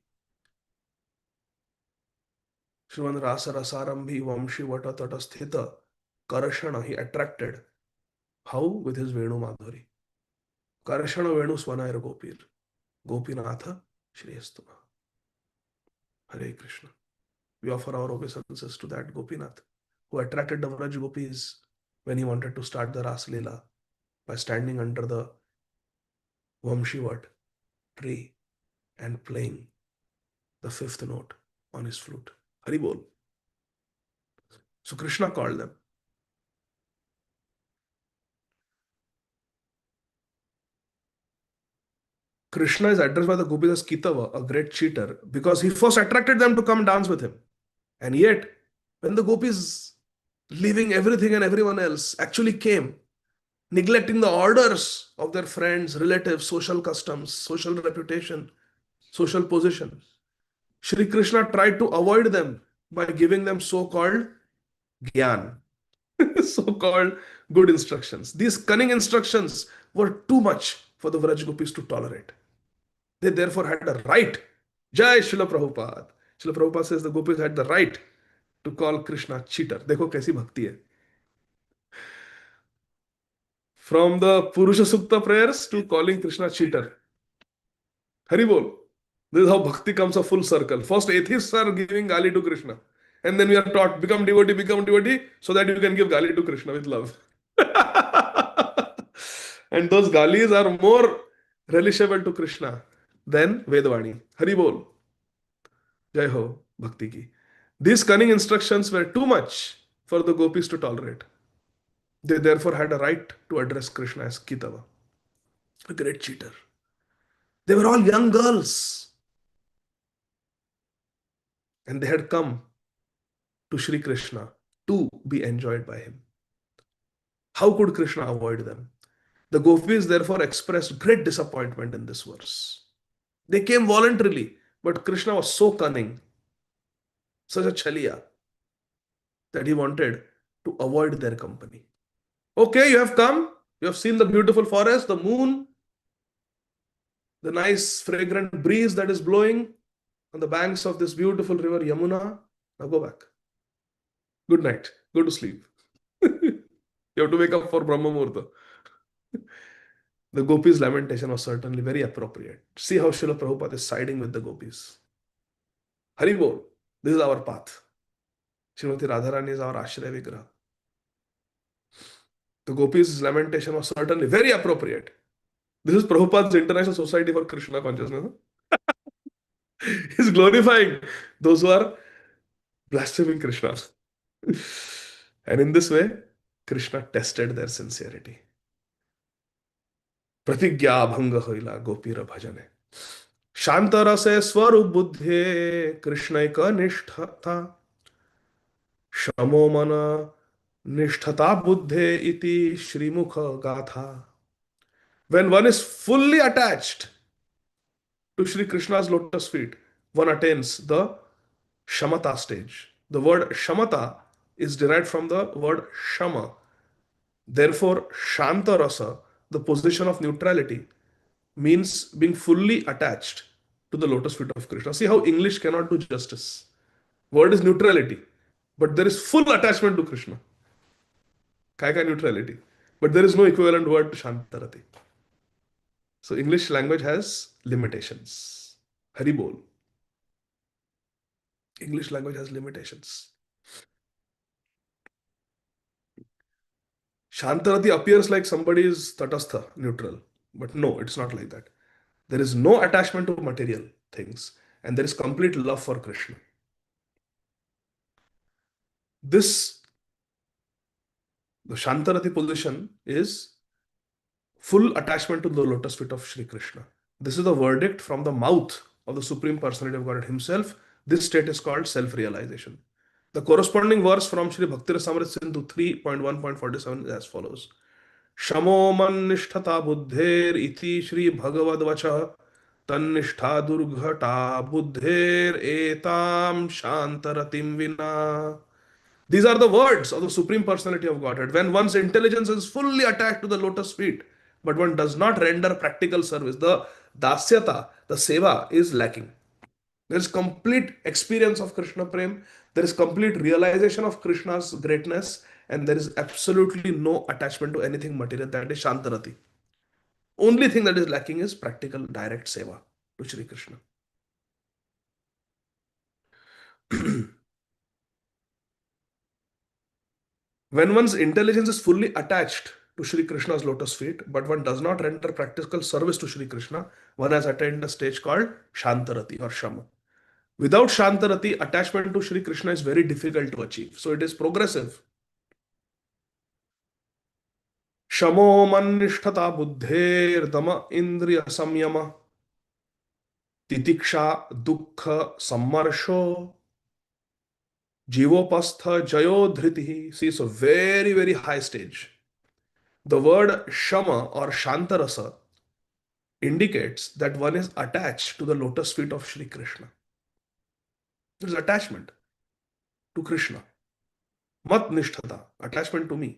Shriman Rasa Rasarambhi Vamshivata Tatasthita Karashana, he attracted. How? With his Venu Madhuri. Karashana Venu Swanayar Gopir Gopinatha Shriyastuna. Hare Krishna. We offer our obeisances to that Gopinath who attracted the Vraj Gopis when he wanted to start the Ras Leela by standing under the Vamshivat tree and playing the fifth note on his flute. Haribol. So Krishna called them. Krishna is addressed by the gopis as Kitava, a great cheater, because he first attracted them to come dance with him. And yet, when the gopis, leaving everything and everyone else, actually came, neglecting the orders of their friends, relatives, social customs, social reputation, social position, Shri Krishna tried to avoid them by giving them so-called Gyan, so-called good instructions. These cunning instructions were too much for the Vraj Gopis to tolerate. They therefore had the right. Jai Srila Prabhupada. Srila Prabhupada says the Gopis had the right to call Krishna cheater. देखो कैसी भक्ति है. From the Purusha Sukta prayers to calling Krishna cheater. Haribol. This is how bhakti comes a full circle. First atheists are giving gali to Krishna. And then we are taught, become devotee, so that you can give gali to Krishna with love. And those galis are more relishable to Krishna than Vedvani. Haribol. Jai Ho, Bhakti ki. These cunning instructions were too much for the gopis to tolerate. They therefore had a right to address Krishna as Kitava, a great cheater. They were all young girls, and they had come to Sri Krishna to be enjoyed by him. How could Krishna avoid them? The gopis therefore expressed great disappointment in this verse. They came voluntarily, but Krishna was so cunning, such a chaliya, that he wanted to avoid their company. Okay, you have come, you have seen the beautiful forest, the moon, the nice fragrant breeze that is blowing on the banks of this beautiful river Yamuna. Now go back. Good night. Go to sleep. You have to wake up for Brahma Muhurta. The gopis' lamentation was certainly very appropriate. See how Srila Prabhupada is siding with the gopis. Hari Bol, this is our path. Srimati Radharani is our Ashraya Vigraha. The gopis' lamentation was certainly very appropriate. This is Prabhupada's International Society for Krishna Consciousness. He's glorifying those who are blaspheming Krishna. And in this way, Krishna tested their sincerity. प्रतिज्ञा भंग होइला गोपीर भजने शांत रसे स्वरूप बुद्धे कृष्णैक निष्ठता शमो मन निष्ठता बुद्धे इति श्रीमुख गाथा. When one is fully attached to Sri Krishna's lotus feet, one attains the Shamata stage. The word Shamata is derived from the word Shama. Therefore, Shanta Rasa, the position of neutrality, means being fully attached to the lotus feet of Krishna. See how English cannot do justice. Word is neutrality, but there is full attachment to Krishna. Kai kai neutrality. But there is no equivalent word to Shantarati. So English language has limitations. Hari bol. English language has limitations. Shantarati appears like somebody is tatastha, neutral. But no, it's not like that. There is no attachment to material things, and there is complete love for Krishna. This, the Shantarati position, is full attachment to the lotus feet of Sri Krishna. This is the verdict from the mouth of the Supreme Personality of Godhead himself. This state is called self-realization. The corresponding verse from Sri Bhakti Rasamrita Sindhu 3.1.47 is as follows. Shamo man nishtata buddher iti Shri Bhagavad Vacha tannishta durghata buddher etam shantaratim vina. These are the words of the Supreme Personality of Godhead. When one's intelligence is fully attached to the lotus feet, but one does not render practical service, the dasyata, the seva, is lacking. There is complete experience of Krishna Prem, there is complete realization of Krishna's greatness, and there is absolutely no attachment to anything material. That is Shantarati. Only thing that is lacking is practical direct seva to Shri Krishna. When one's intelligence is fully attached to Sri Krishna's lotus feet, but one does not render practical service to Sri Krishna, one has attained a stage called Shantarati or Shama. Without Shantarati, attachment to Sri Krishna is very difficult to achieve. So it is progressive. Shamo manishtata buddher dama indriya samyama titiksha dukkha sammarsho jivopastha jayo dhritihi. See, it's a very, very high stage. The word Shama or Shantarasa indicates that one is attached to the lotus feet of Sri Krishna. There is attachment to Krishna. Mat nishtata, attachment to me.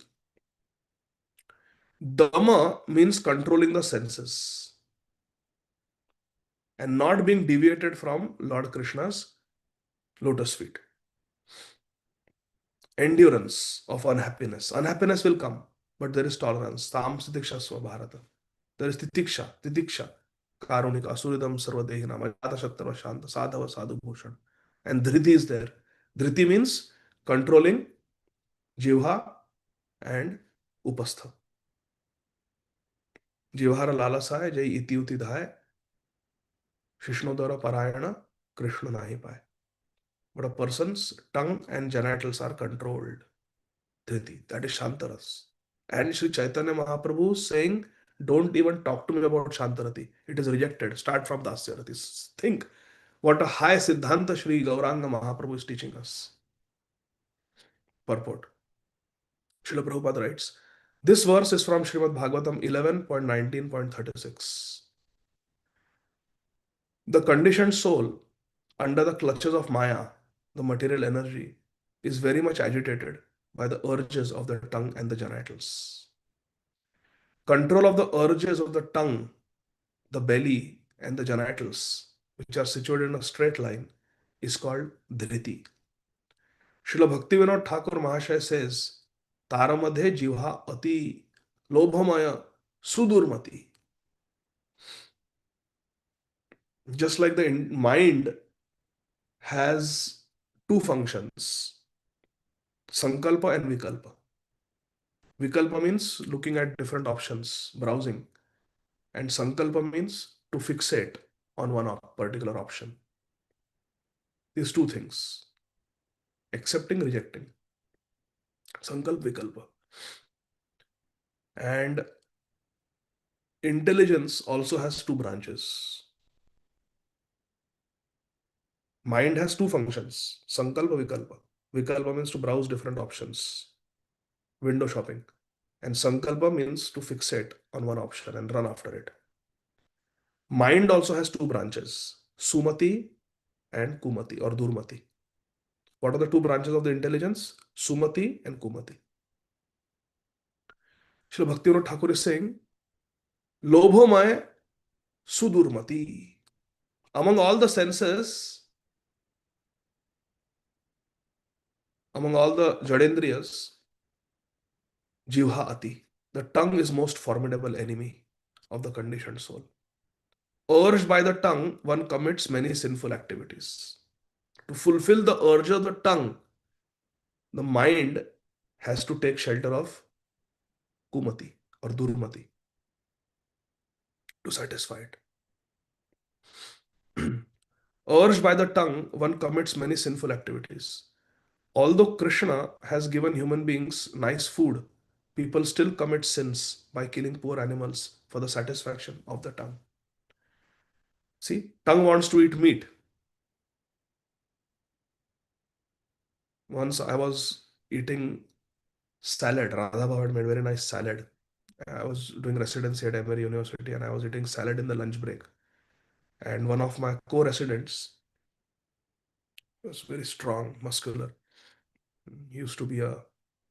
Dhamma means controlling the senses and not being deviated from Lord Krishna's lotus feet. Endurance of unhappiness. Unhappiness will come, but there is tolerance. Tam Tidiksha Swabharata. There is Tidiksha, Karunika, Asuridam Sarvadehinam, Ajata Shattava Shanta, Sadhava Sadhu Bhushan. And Dhriti is there. Dhriti means controlling Jivha and Upastha. Jivhara Lalasaya, Jai Iti Uti Dhaya, Shishnodara Parayana, Krishna Nahi Pai. But a person's tongue and genitals are controlled. dhriti. That is Shantaras. And Sri Chaitanya Mahaprabhu saying, don't even talk to me about Shantarati. It is rejected. Start from Dasyarati. Think what a high Siddhanta Sri Gauranga Mahaprabhu is teaching us. Purport. Srila Prabhupada writes, this verse is from Srimad Bhagavatam 11.19.36. The conditioned soul, under the clutches of Maya, the material energy, is very much agitated by the urges of the tongue and the genitals. Control of the urges of the tongue, the belly, and the genitals, which are situated in a straight line, is called dhriti. Srila Bhaktivinoda Thakur Mahashaya says, Taramadhe jivha ati lobhamaya sudurmati. Just like the mind has two functions, sankalpa and vikalpa. Vikalpa means looking at different options, browsing, and sankalpa means to fixate on one particular option. These two things, accepting, rejecting, sankalpa, vikalpa. And intelligence also has two branches. Mind has two functions, sankalpa, vikalpa. Vikalpa means to browse different options, window shopping. And sankalpa means to fixate on one option and run after it. Mind also has two branches, sumati and kumati or durmati. What are the two branches of the intelligence? Sumati and kumati. Srila Bhaktivinoda Thakur is saying, lobhomaya sudurmati. Among all the senses, among all the jadendriyas, jivha ati. The tongue is most formidable enemy of the conditioned soul. Urged by the tongue, one commits many sinful activities. To fulfill the urge of the tongue, the mind has to take shelter of kumati or durmati to satisfy it. Urged by the tongue, one commits many sinful activities. Although Krishna has given human beings nice food, people still commit sins by killing poor animals for the satisfaction of the tongue. See, tongue wants to eat meat. Once I was eating salad. Radha Bhav had made very nice salad. I was doing residency at Emory University and I was eating salad in the lunch break. And one of my co-residents was very strong, muscular. He used to be a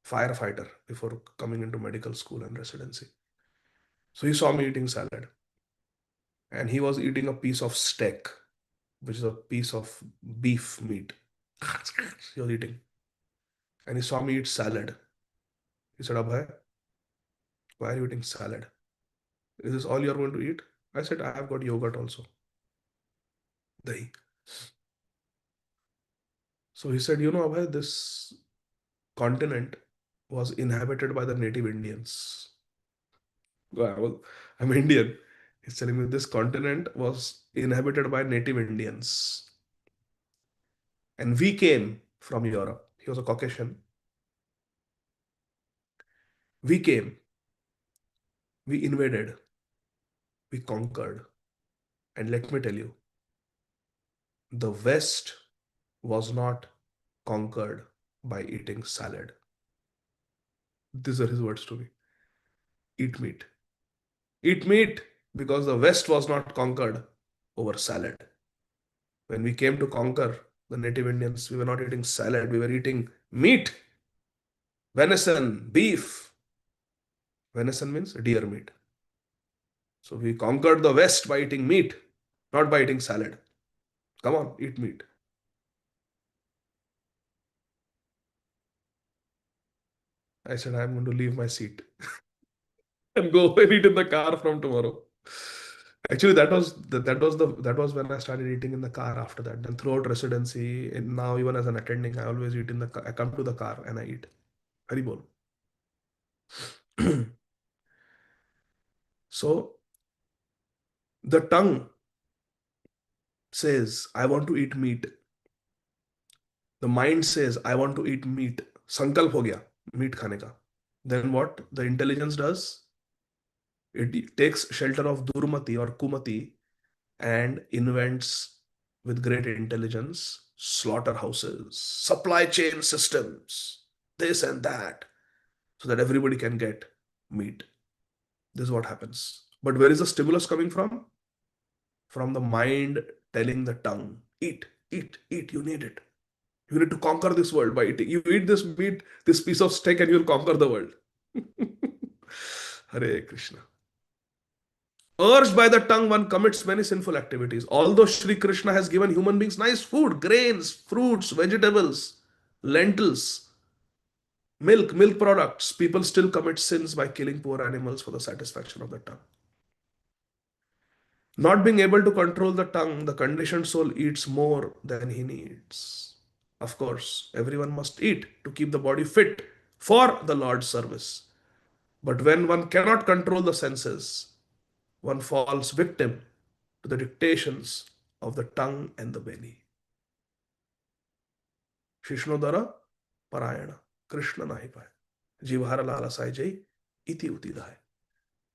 firefighter before coming into medical school and residency. So he saw me eating salad and he was eating a piece of steak, which is a piece of beef meat. He was eating. And he saw me eat salad. He said, Abhay, why are you eating salad? Is this all you're going to eat? I said, I have got yogurt also. Dahi. So he said, Abhay, this continent was inhabited by the native Indians. I'm Indian. He's telling me this continent was inhabited by native Indians. And we came from Europe. He was a Caucasian. We came, we invaded, we conquered. And let me tell you, the West was not conquered by eating salad. These are his words to me. Eat meat. Eat meat because the West was not conquered over salad. When we came to conquer the native Indians, we were not eating salad, we were eating meat, venison, beef. Venison means deer meat. So we conquered the West by eating meat, not by eating salad. Come on, eat meat. I said, I'm going to leave my seat and go and eat in the car from tomorrow. Actually, that was when I started eating in the car after that. Then throughout residency, and now even as an attending, I always eat in the car. I come to the car and I eat. Haribol. So the tongue says, I want to eat meat. The mind says, I want to eat meat. Sankalp ho gaya. Meat खाने का. Then what the intelligence does? It takes shelter of Durmati or Kumati and invents with great intelligence slaughterhouses, supply chain systems, this and that, so that everybody can get meat. This is what happens. But where is the stimulus coming from? From the mind telling the tongue, eat, eat, eat, you need it. You need to conquer this world by eating. You eat this meat, this piece of steak, and you'll conquer the world. Hare Krishna. Urged by the tongue, one commits many sinful activities. Although Sri Krishna has given human beings nice food, grains, fruits, vegetables, lentils, milk products, people still commit sins by killing poor animals for the satisfaction of the tongue. Not being able to control the tongue, the conditioned soul eats more than he needs. Of course, everyone must eat to keep the body fit for the Lord's service. But when one cannot control the senses, one falls victim to the dictations of the tongue and the belly. Shishnodara Parayana Krishna nahi paye. Jivhara lalasai jai iti utidai.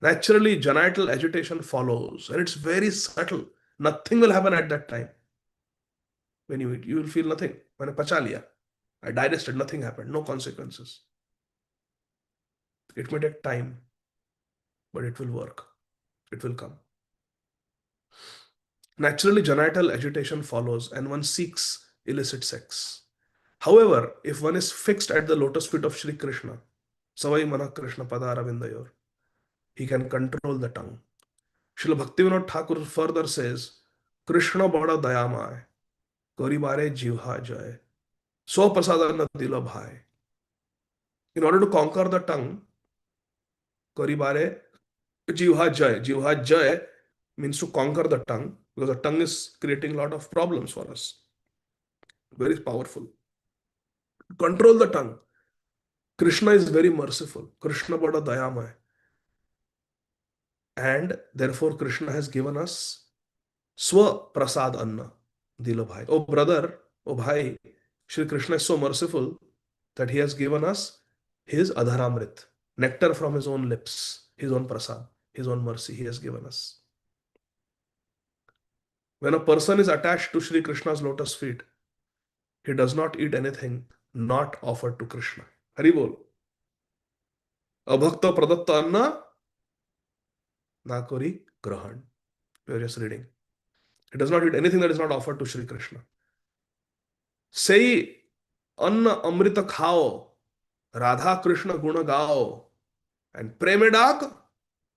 Naturally, genital agitation follows, and it's very subtle. Nothing will happen at that time. When you eat, you will feel nothing. When I pacha liya, I digested, nothing happened, no consequences. It may take time, but it will work. It will come. Naturally, genital agitation follows, and one seeks illicit sex. However, if one is fixed at the lotus feet of Sri Krishna, Savai Mana Krishna Padara Vindayor, he can control the tongue. Srila Bhaktivinoda Thakur further says, Krishna bada dayamay, karibare jivha jay, so prasadana dila bhai. In order to conquer the tongue, karibare jivha jay means to conquer the tongue, because the tongue is creating a lot of problems for us. Very powerful. Control the tongue. Krishna is very merciful. Krishna bada dayamay. And therefore, Krishna has given us Swa Prasad Anna, Dilo Bhai. Oh brother, oh Bhai, Shri Krishna is so merciful that he has given us his Adharamrit, nectar from his own lips, his own prasad, his own mercy he has given us. When a person is attached to Shri Krishna's lotus feet, he does not eat anything not offered to Krishna. Hari bol. Abhakta pradatta anna nakori grahan. We are just reading. He does not eat anything that is not offered to Shri Krishna. Say अन्न अमृत खाओ राधा कृष्ण गुण गाओ and preme डाक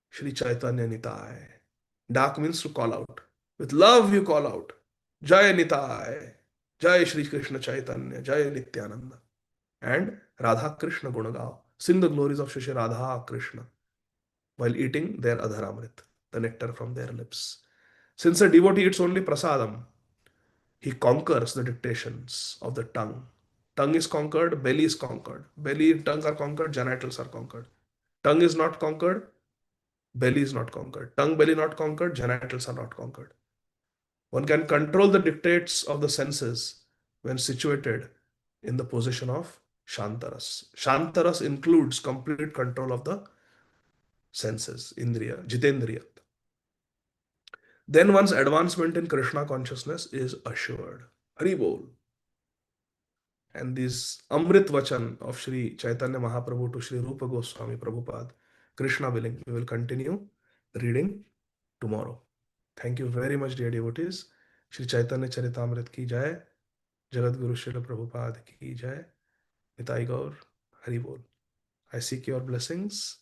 Shri Chaitanya Nitai. Dak means to call out. With love you call out. Jai Nitai. Jai Shri Krishna Chaitanya. Jai Nityananda. And Radha Krishna Gunagao. Sing the glories of Shri Radha Krishna while eating their Adharamrit, the nectar from their lips. Since a devotee eats only prasadam, he conquers the dictations of the tongue. Tongue is conquered, belly is conquered. Belly and tongue are conquered, genitals are conquered. Tongue is not conquered, belly is not conquered. Tongue, belly not conquered, genitals are not conquered. One can control the dictates of the senses when situated in the position of Shantaras. Shantaras includes complete control of the senses, Indriya, Jitendriya. Then one's advancement in Krishna consciousness is assured. Hari Bol. And this Amrit Vachan of Sri Chaitanya Mahaprabhu to Sri Rupa Goswami Prabhupada, Krishna willing, we will continue reading tomorrow. Thank you very much, dear devotees. Sri Chaitanya Charitamrit ki jai, Jagat Guru Srila Prabhupada ki jai, Nitai Gaur, Hari Bol. I seek your blessings.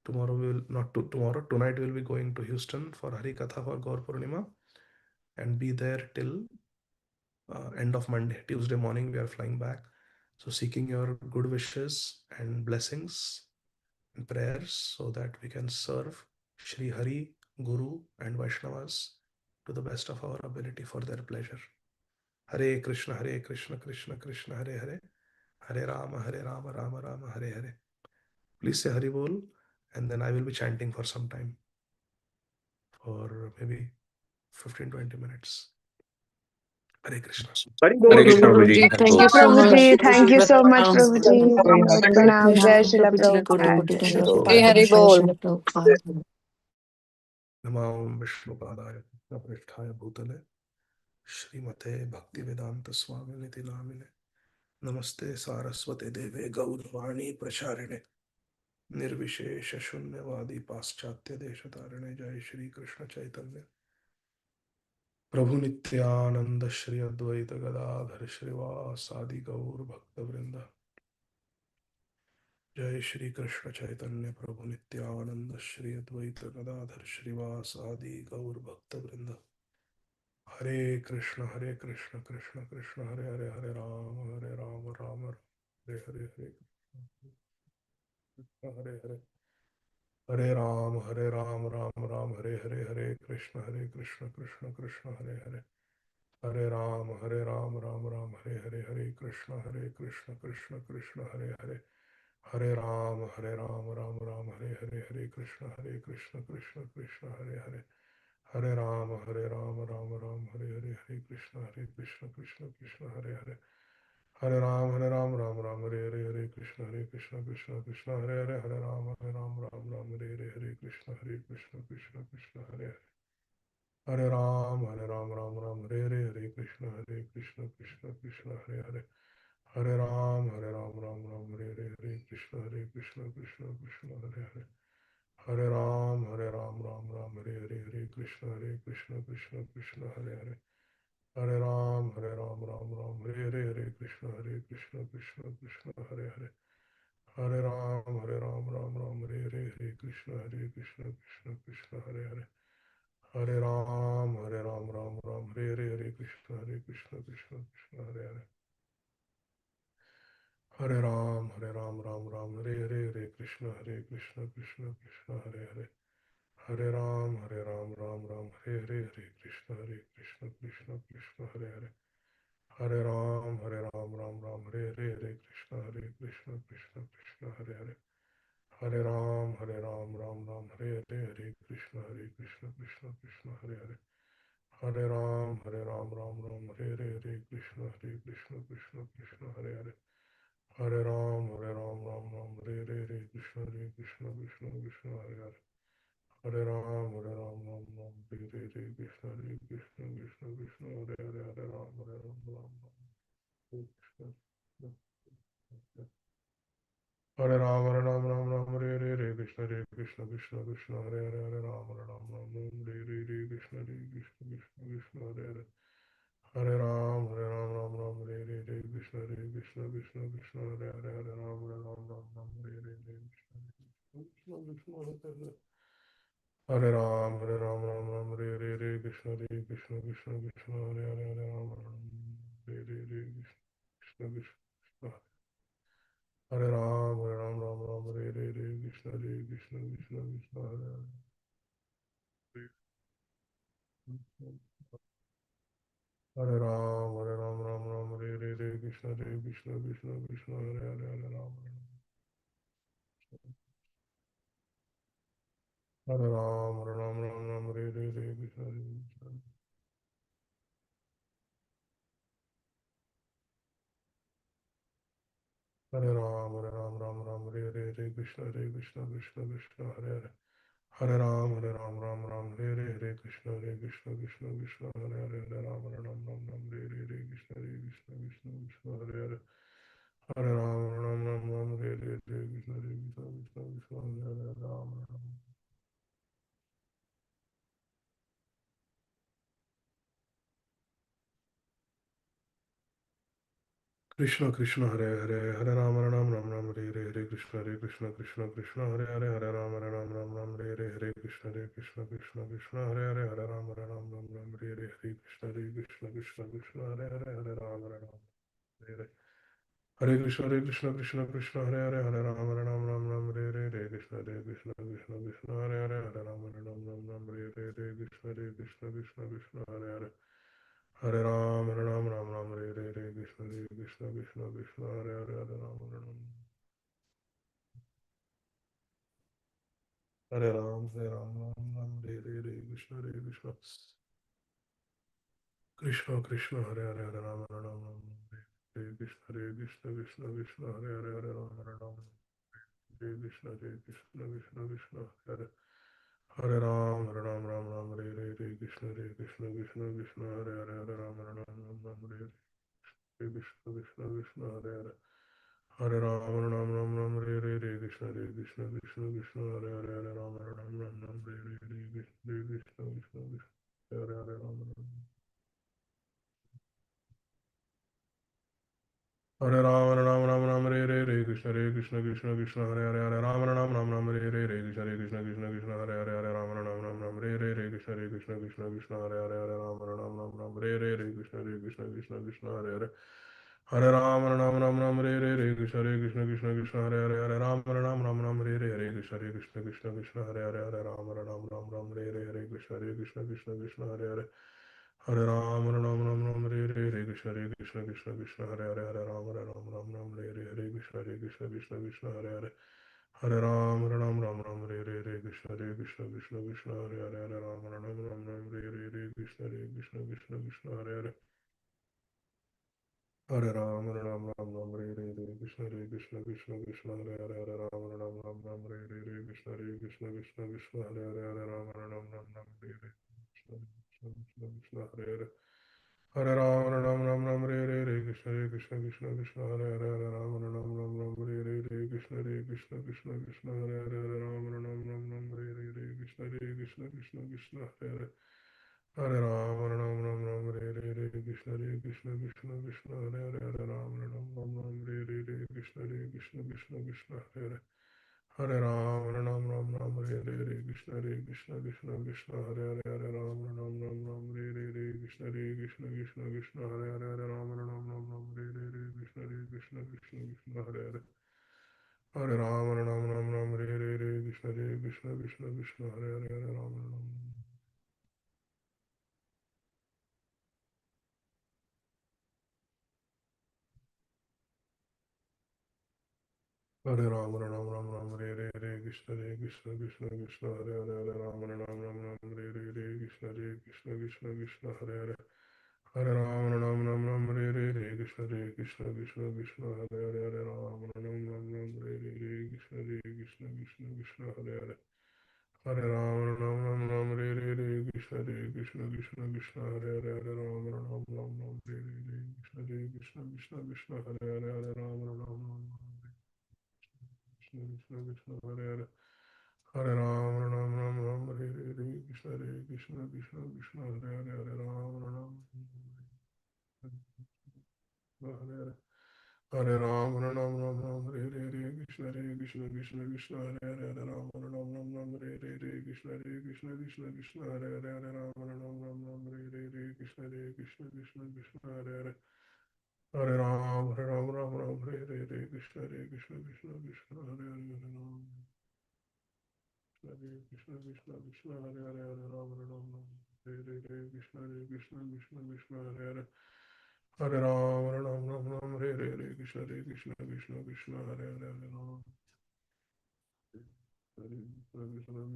Tomorrow we will, not to, tomorrow, tonight we will be going to Houston for Hari Katha for Gaur Purnima and be there till end of Monday. Tuesday morning we are flying back. So seeking your good wishes and blessings and prayers so that we can serve Shri Hari, Guru and Vaishnavas to the best of our ability for their pleasure. Hare Krishna, Krishna Krishna, Hare Hare, Hare Rama, Rama Rama, Hare Hare. Please say Hari Bol, and then I will be chanting for some time, for maybe 15-20 minutes. Hare Krishna. Hari Hare बोल Krishna, Prabhu Prabhuji. Ji, Hare thank Bol. you so Prabhuji, much. thank you so much, Pranam. Prabhuji. Dandavat Pranam. Jai Shila Prabhuji, Prabhupada. Hari Bol. Namami विष्णुपादाय कृष्णप्रेष्ठाय भूतले श्रीमते भक्तिवेदांत स्वामिनिति नामिने नमस्ते सारस्वते देवे गौरवाणी प्रचारिणे निर्विशेष शून्यवादी पाश्चात्य देशतारिणे। जय श्री कृष्ण चैतन्य प्रभु नित्यानंद श्री अद्वैत गदाधर श्रीवासादि गौर भक्त वृंद। जय श्री कृष्ण चैतन्य प्रभु नित्यानंद श्री अद्वैत गदाधर श्रीवासादि गौर भक्त वृंद। हरे कृष्ण कृष्ण कृष्ण हरे हरे, हरे राम राम हरे हरे, हरे हरे, हरे राम राम राम हरे हरे, हरे कृष्ण कृष्ण कृष्ण हरे हरे, हरे राम राम राम हरे हरे, हरे कृष्ण कृष्ण कृष्ण हरे हरे, हरे राम राम राम हरे हरे, हरे कृष्ण कृष्ण कृष्ण हरे हरे, हरे राम राम राम हरे हरे, हरे कृष्ण कृष्ण कृष्ण हरे हरे, हरे राम राम राम हरे हरे, हरे कृष्ण कृष्ण कृष्ण हरे हरे, हरे राम राम राम हरे हरे, हरे कृष्ण कृष्ण कृष्ण हरे हरे, हरे राम राम राम हरे हरे, हरे कृष्ण कृष्ण कृष्ण हरे हरे, हरे राम राम राम हरे हरे, हरे कृष्ण कृष्ण कृष्ण हरे हरे, हरे राम राम राम हरे हरे, हरे कृष्ण कृष्ण कृष्ण हरे हरे, हरे राम राम हरे हरे, हरे कृष्ण कृष्ण कृष्ण हरे हरे, हरे राम राम हरे हरे, हरे कृष्ण कृष्ण कृष्ण हरे हरे, हरे राम राम हरे हरे, हरे कृष्ण कृष्ण कृष्ण हरे हरे, हरे राम राम हरे हरे, हरे कृष्ण कृष्ण कृष्ण हरे हरे, हरे राम राम हरे हरे, हरे कृष्ण कृष्ण कृष्ण हरे हरे, हरे राम राम हरे हरे, हरे कृष्ण कृष्ण कृष्ण हरे हरे, हरे राम राम हरे हरे, हरे कृष्ण कृष्ण कृष्ण हरे हरे, हरे राम राम हरे हरे, हरे कृष्ण कृष्ण कृष्ण हरे हरे, हरे राम राम हरे हरे, हरे कृष्ण कृष्ण कृष्ण हरे हरे, हरे राम राम राम हरे हरे, हरे कृष्ण कृष्ण कृष्ण हरे हरे, हरे राम राम हरे कृष्ण, हरे राम राम हरे हरे, हरे कृष्ण कृष्ण कृष्ण हरे हरे, हरे राम हरे हरे, हरे कृष्ण कृष्ण कृष्ण हरे हरे, हरे राम राम हरे हरे, हरे कृष्ण कृष्ण कृष्ण हरे हरे, हरे राम हरे हरे, हरे कृष्ण कृष्ण कृष्ण हरे हरे, हरे राम राम हरे हरे, हरे कृष्ण कृष्ण कृष्ण हरे हरे, हरे राम हरे हरे, हरे कृष्ण कृष्ण, हरे राम राम हरे हरे, हरे कृष्ण कृष्ण कृष्ण हरे हरे, हरे राम राम हरे हरे, हरे कृष्ण कृष्ण कृष्ण हरे हरे, हरे राम, हरे राम हरे हरे, हरे कृष्ण कृष्ण, हरे राम हरे हरे, हरे कृष्ण कृष्ण कृष्ण हरे हरे, हरे राम हरे हरे, हरे कृष्ण कृष्ण कृष्ण हरे हरे, हरे राम हरे हरे, हरे कृष्ण कृष्ण कृष्ण हरे हरे, हरे राम हरे हरे, हरे कृष्ण कृष्ण कृष्ण हरे हरे, हरे राम कृष्ण कृष्ण हरे हरे, हरे राम राम हरे हरे, हरे कृष्ण कृष्ण कृष्ण हरे हरे, हरे राम राम हरे हरे, हरे कृष्ण कृष्ण कृष्ण हरे हरे, हरे राम राम हरे हरे, हरे कृष्ण कृष्ण कृष्ण हरे हरे, हरे राम हरे हरे, हरे कृष्ण कृष्ण कृष्ण हरे हरे, हरे राम हरे हरे, हरे कृष्ण कृष्ण कृष्ण हरे हरे, हरे राम हरे हरे, हरे कृष्ण कृष्ण कृष्ण हरे हरे, हरे राम हरे हरे, हरे कृष्ण कृष्ण कृष्ण हरे हरे, हरे राम, हरे राम राम हरे हरे, हरे कृष्ण कृष्ण कृष्ण हरे हरे हरे राम हरे राम राम राम हरे कृष्ण कृष्ण कृष्ण हरे हरे हरे राम हरे राम हरे कृष्ण कृष्ण कृष्ण हरे हरे राम राम हरे हरे कृष्ण कृष्ण कृष्ण हरे हरे हरे राम राम हरे कृष्ण कृष्ण कृष्ण हरे हरे हरे राम हरे कृष्ण कृष्ण कृष्ण हरे हरे हरे राम हरे कृष्ण कृष्ण कृष्ण हरे हरे राम हरे राम हरे कृष्ण कृष्ण कृष्ण हरे हरे हरे राम हरे कृष्ण कृष्ण कृष्ण हरे हरे हरे राम हरे कृष्ण कृष्ण कृष्ण हरे हरे हरे राम हरे कृष्ण कृष्ण कृष्ण हरे हरे हरे राम हरे कृष्ण कृष्ण कृष्ण हरे हरे हरे राम हरे कृष्ण कृष्ण कृष्ण हरे हरे हरे राम हरे कृष्ण कृष्ण कृष्ण हरे हरे हरे राम हरे कृष्ण कृष्ण हरे हरे हरे राम हरे कृष्ण कृष्ण कृष्ण हरे हरे हरे राम हरे कृष्ण कृष्ण कृष्ण हरे हरे हरे हरे कृष्ण कृष्ण कृष्ण हरे हरे हरे कृष्ण कृष्ण कृष्ण हरे हरे हरे राम हरे कृष्ण कृष्ण कृष्ण हरे हरे हरे राम हरे कृष्ण कृष्ण कृष्ण हरे हरे हरे राम हरे कृष्ण कृष्ण कृष्ण हरे हरे हरे राम हरे कृष्ण कृष्ण कृष्ण हरे हरे हरे राम हरे कृष्ण कृष्ण हरे हरे हरे राम कृष्ण कृष्ण कृष्ण हरे हरे हरे राम कृष्ण कृष्ण कृष्ण हरे हरे हरे राम कृष्ण कृष्ण कृष्ण हरे हरे हरे कृष्ण कृष्ण कृष्ण हरे हरे हरे कृष्ण कृष्ण कृष्ण हरे हरे हरे कृष्ण कृष्ण कृष्ण हरे हरे हरे राम हरे कृष्ण कृष्ण कृष्ण हरे हरे हरे राम हरे कृष्ण कृष्ण कृष्ण हरे हरे हरे राम कृष्ण कृष्ण कृष्ण हरे हरे हरे राम कृष्ण कृष्ण कृष्ण हरे हरे हरे कृष्ण कृष्ण कृष्ण हरे हरे हरे कृष्ण कृष्ण कृष्ण हरे हरे हरे कृष्ण कृष्ण कृष्ण हरे हरे हरे कृष्ण कृष्ण कृष्ण हरे हरे हरे हरे हरे हरे राम हरे कृष्ण कृष्ण कृष्ण हरे हरे हरे राम हरे कृष्ण कृष्ण कृष्ण हरे हरे हरे राम हरे कृष्ण कृष्ण कृष्ण हरे हरे हरे राम हरे कृष्ण कृष्ण कृष्ण हरे हरे हरे राम कृष्ण कृष्ण कृष्ण हरे हरे हरे हरे कृष्ण कृष्ण कृष्ण हरे हरे हरे राम हरे कृष्ण कृष्ण कृष्ण हरे हरे हरे राम हरे कृष्ण कृष्ण हरे हरे हरे हरे हरे कृष्ण कृष्ण हरे हरे हरे हरे कृष्ण कृष्ण हरे हरे हरे हरे कृष्ण कृष्ण हरे हरे हरे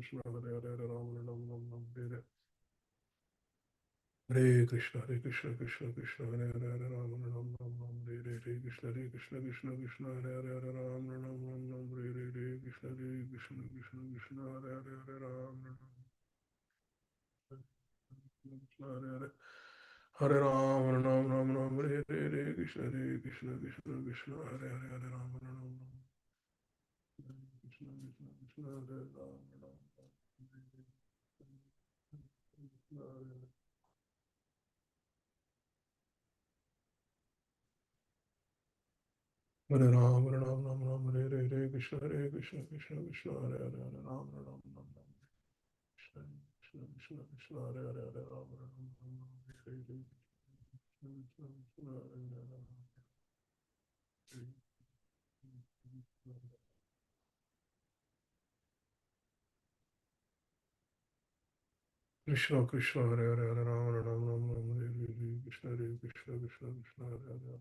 कृष्ण हरे हरे हरे राम हरे कृष्ण कृष्ण कृष्ण हरे हरे हरे कृष्ण कृष्ण कृष्ण हरे हरे हरे राम हरे कृष्ण कृष्ण कृष्ण हरे हरे हरे राम कृष्ण कृष्ण कृष्ण कृष्ण हरे हरे हरे हरे कृष्ण कृष्ण हरे कृष्ण कृष्ण हरे हरे हरे राम हरे कृष्ण कृष्ण कृष्ण हरे हरे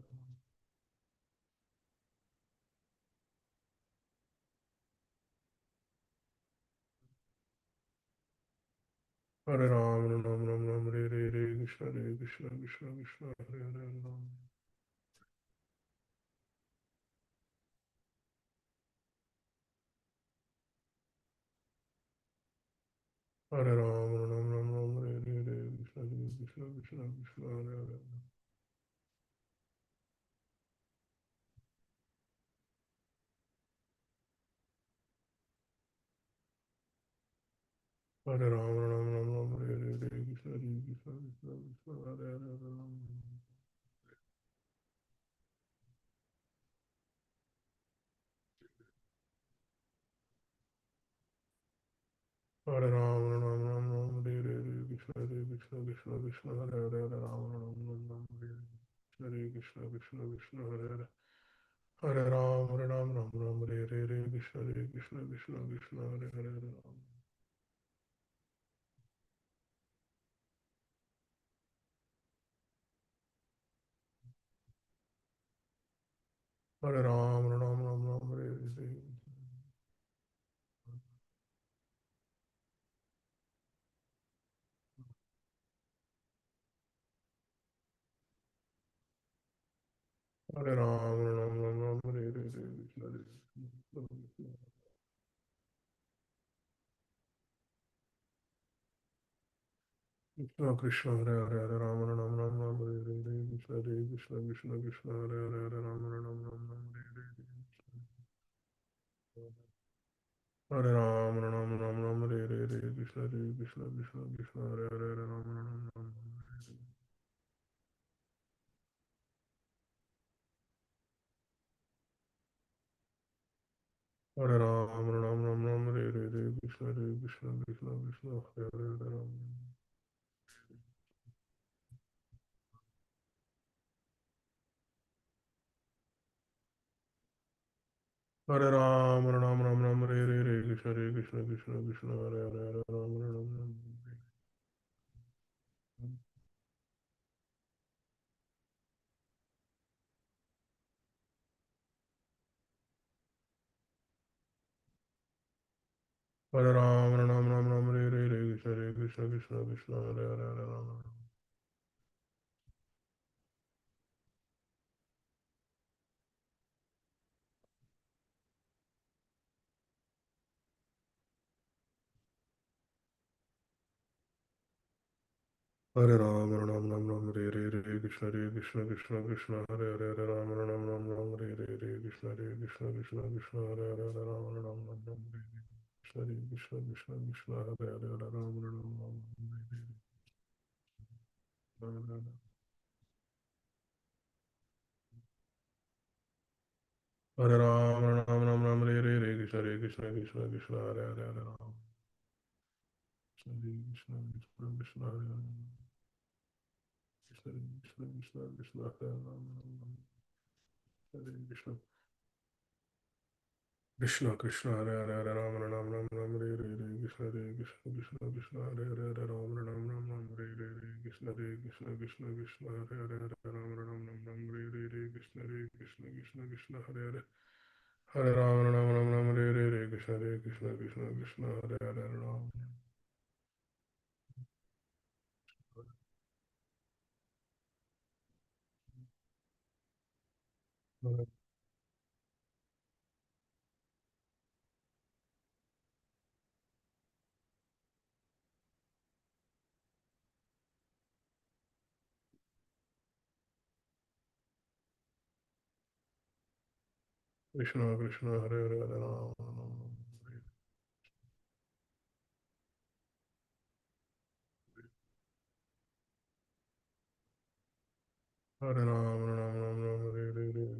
हरे राम हरे Krishna Krishna Krishna Hare Hare Ram Hare Ram Ram Ram Ram Hare Hare Krishna Krishna Krishna Krishna Hare Hare Hare Ram Ram Ram Ram Hare Hare Krishna Krishna Krishna Krishna Hare Hare Ram Hare Ram Ram Ram Ram Hare Hare Krishna Krishna Krishna Krishna Hare Hare Ram Ram Ram Ram Hare Krishna Krishna Krishna Hare Hare Hare Ram Ram Ram Hare Hare Krishna Krishna Krishna Krishna Hare Hare Ram Hare Ram Ram Ram Hare Hare Hare Ram Ram Hare Hare Krishna Krishna Krishna Krishna Hare Hare Hare Ram Ram Hare Hare Krishna Krishna Krishna Hare Hare Hare Ram Ram Hare Hare Hare Ram Hare Hare Krishna Krishna Krishna Krishna Hare Hare Hare Ram Hare Ram Hare Hare Krishna Krishna Krishna Krishna Hare Hare Hare Ram Hare Ram Hare Hare Krishna Krishna Krishna Hare Hare Hare Ram Hare Ram Hare Hare Krishna Krishna Krishna Hare Hare Hare Ram Hare Ram Hare Hare Krishna Krishna Krishna Hare Hare Hare Ram Hare Hare Krishna Krishna Krishna Hare Hare Hare Ram Krishna Krishna Krishna Hare Hare Hare Ram Hare Ram Hare Hare Krishna Krishna Hare Hare Hare Ram Krishna Krishna Krishna Hare Hare Krishna Krishna Hare Hare Krishna Krishna Krishna Hare Hare Hare Ram Hare Hare Krishna Krishna Krishna Hare Hare Hare Ram Hare Hare Krishna Krishna Krishna Hare Hare Hare Ram Hare Hare Krishna Krishna Krishna Hare Hare Hare Ram Hare Hare Krishna Krishna Krishna Hare Hare Ram Krishna Krishna Hare Hare Hare Ram Hare Ram Hare Hare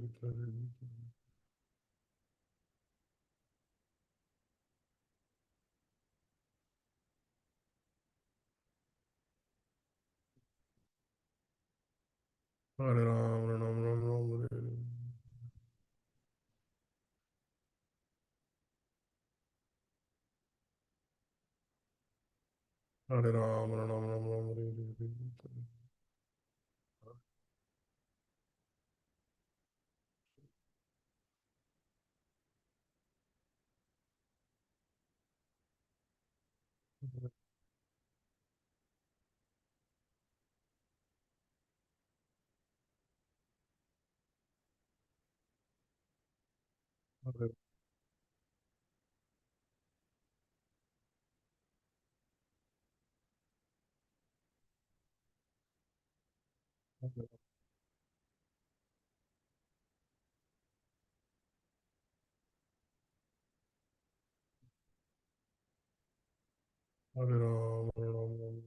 Hare Ram Hare Hare Hare Ram Hare Hare Hare Hare Hare Ram, Hare Ram,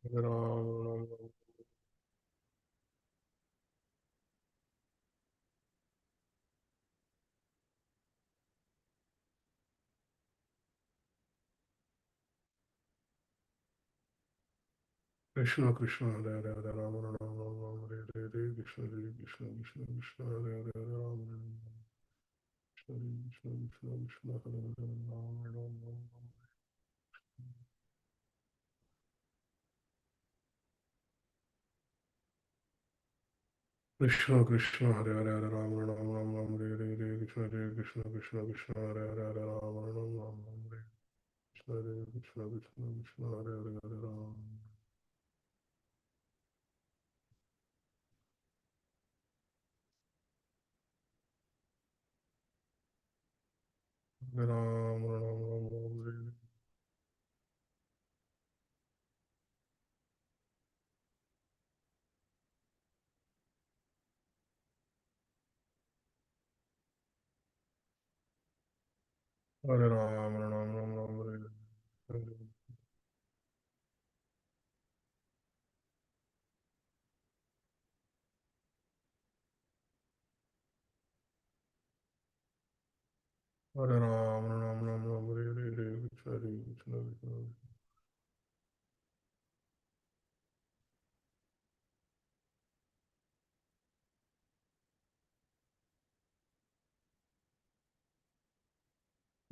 Hare Ram, Ram Ram, Krishna Krishna Hare Hare Hare Ram Ram Ram Ram Hare Hare Hare Krishna Hare Krishna Krishna Krishna Hare Hare Hare Ram Ram Krishna Hare Krishna Krishna Krishna Hare Hare Ram Ram Ram Ram Krishna Krishna Hare Hare Hare Ram Ram Ram Ram Hare Hare Hare Krishna Hare Krishna Krishna Krishna Hare Hare Hare Ram Ram Ram Ram Hare Krishna Hare Krishna Krishna Krishna Hare Hare Hare Ram Hare Ram Ram Ram Ram Hare Hare Ram Ram Ram Ram Hare Hare Ram Ram Ram Ram Hare Hare Krishna Hare Krishna Krishna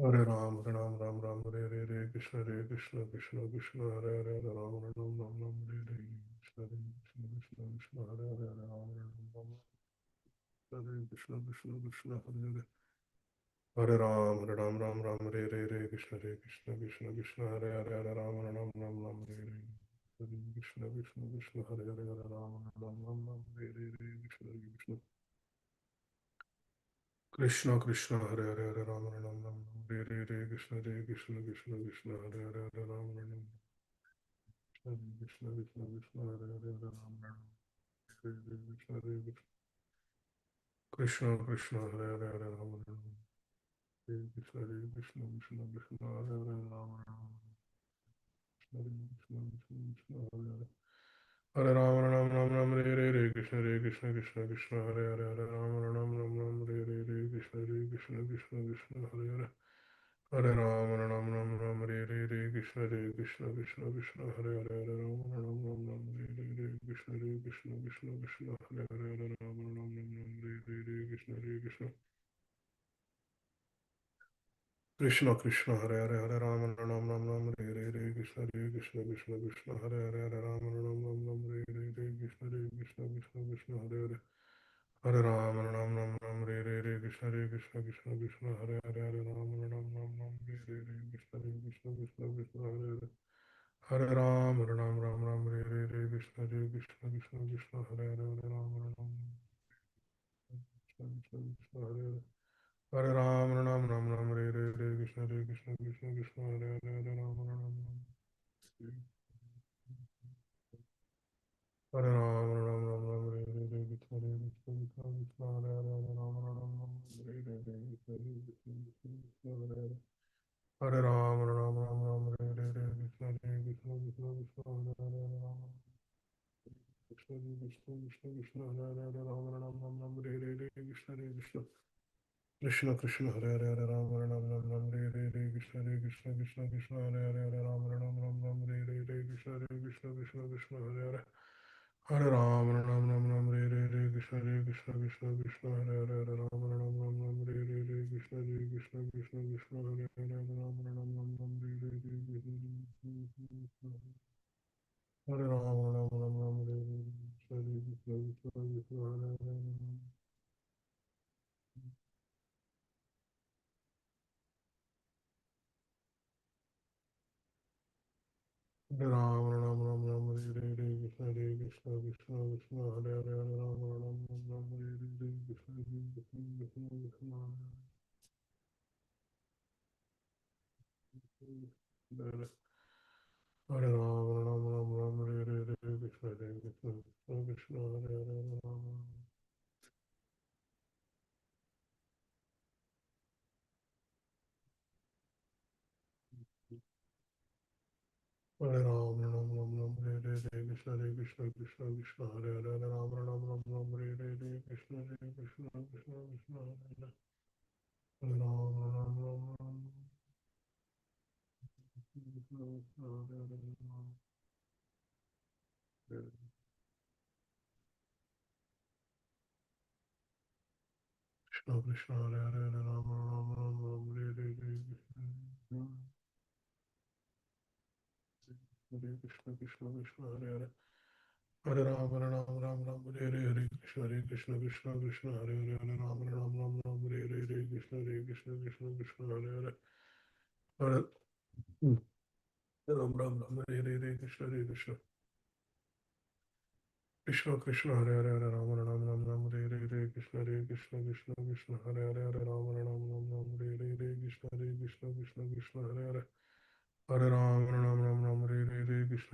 Hare Ram Ram Ram Hare Hare Hare Krishna Krishna Krishna Krishna Hare Hare Hare Ram Ram Ram Ram Hare Hare Krishna Krishna Krishna Krishna Hare Hare Hare Ram Ram Ram Hare Krishna Krishna Krishna Hare Hare Hare Ram Ram Ram Hare Hare Hare Krishna Krishna Krishna Krishna Hare Hare Hare Ram Ram Ram Ram Hare Hare Krishna Krishna Krishna Hare Hare Hare Ram Ram Ram Ram Hare Hare Krishna Krishna Krishna Krishna Hare Hare Hare Ram Ram Ram Hare Hare Krishna Krishna Krishna Krishna Hare Hare Hare Ram Ram Hare Krishna Krishna Krishna Hare Hare Hare Ram Ram Hare Krishna Hare Krishna Krishna Hare Hare Hare Ram Ram Hare Krishna Krishna Krishna Krishna Hare Hare Ram Ram Hare Krishna Krishna Krishna Hare Hare Hare Ram Ram Ram Ram Hare Hare Krishna Krishna Krishna Krishna Hare Hare Hare Ram Ram Ram Ram Hare Hare Krishna Krishna Krishna Krishna Hare Hare Hare Ram Ram Ram Ram Hare Hare Krishna Krishna Krishna Krishna Hare Hare Hare Ram Ram Ram Ram Hare Hare Krishna Krishna Krishna Krishna Hare Hare Hare Ram Ram Ram Ram Hare Hare Krishna Krishna Krishna Krishna Hare Hare Hare Ram Ram Ram Ram Hare Hare Krishna Krishna Krishna Krishna Hare Hare Hare Ram Ram Ram Ram Hare Hare Krishna Krishna Krishna Krishna Hare Hare Hare Ram Ram Ram Ram Hare Hare Krishna Krishna Krishna Krishna Hare Hare Hare Ram Ram Ram Ram Hare Hare Krishna Krishna Krishna Krishna Hare Hare Hare Ram Ram Ram Hare Hare Krishna Krishna Krishna Krishna Hare Hare Hare Ram Ram Krishna Krishna Krishna Hare Hare Hare Ram Ram Hare Hare Krishna Krishna Krishna Krishna Hare Hare Hare Ram Ram Hare Ram Hare Hare Krishna Krishna Krishna Krishna Hare Hare Hare Ram Hare Hare Krishna Krishna Krishna Krishna Hare Hare Hare Ram Hare Hare Krishna Krishna Krishna Krishna Hare Hare Hare Ram Krishna Krishna Krishna Krishna Hare Hare Hare Ram Hare Hare Krishna Krishna Krishna Krishna Hare Hare Hare Ram Hare Hare Krishna Krishna Krishna Krishna Hare Hare Hare Ram Hare Hare Krishna Krishna Krishna Krishna Hare Hare Hare Ram Hare Hare Krishna Krishna Krishna Krishna Hare Hare Hare Ram Hare Hare Krishna Krishna Krishna Krishna Hare Hare Hare Ram Hare Hare Hare Ram Hare Hare Krishna Krishna Krishna Krishna Hare Hare Hare Ram Hare Ram Ram Ram Ram Hare Hare Hare Krishna Krishna Krishna Krishna Hare Hare Hare Ram Ram Ram Ram Hare Hare Hare Krishna Krishna Krishna Krishna Hare Hare Hare Ram Ram Ram Ram Krishna Krishna Hare Hare Hare Krishna Krishna Hare Hare Hare Ram Ram Ram Ram Hare Hare Hare Krishna Krishna Krishna Hare Hare Hare Ram Ram Ram Hare Hare Hare Krishna Krishna Krishna Hare Hare Hare Ram Ram Ram Hare Hare Hare Krishna Krishna Krishna Hare Hare Hare Ram Ram Hare Hare Hare Krishna Krishna Krishna Hare Hare Hare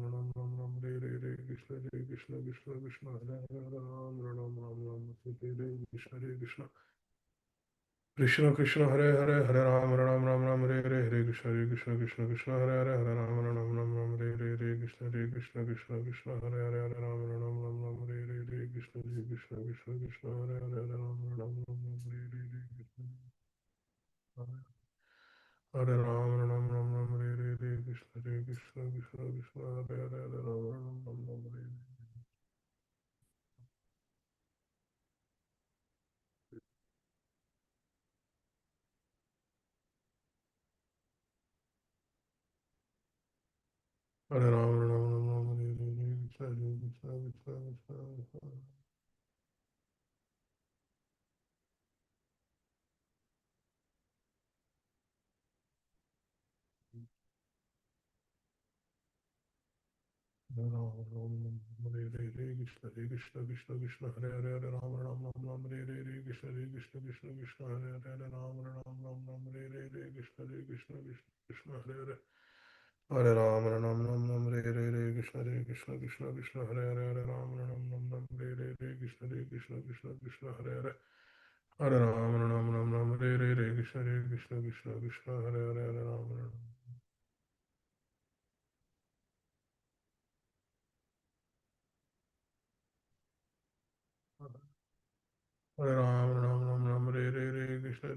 Ram Ram Hare Hare Hare Krishna Krishna Krishna Hare Hare Hare Ram Ram Hare Hare Hare Krishna Krishna Hare Hare Hare Ram Hare Hare Hare Krishna Hare Hare Hare Ram Hare Hare Hare Krishna Hare Hare Hare Ram Hare Hare Krishna Krishna Krishna Hare Hare Hare Ram Hare Hare Hare Krishna Hare Hare Hare Ram Hare Hare Hare Krishna Hare Hare Hare Ram Hare Hare Hare Krishna Hare Hare Hare Ram Hare Hare Hare Ram Hare Hare Hare Krishna Hare Hare Hare Ram Hare Hare Ram Hare Hare Krishna Hare Ram Hare Krishna Hare Hare Hare Ram Hare Hare Krishna Hare Hare Ram Hare Hare Krishna Hare Hare Hare Ram Hare Hare Krishna Hare Hare Hare Ram Hare Hare Krishna Hare Hare Hare Ram Hare Hare Krishna Hare Hare Hare Ram Hare Ram Hare Hare Krishna Hare Hare Krishna Hare Hare Ram Hare Hare Hare Ram Hare Hare Krishna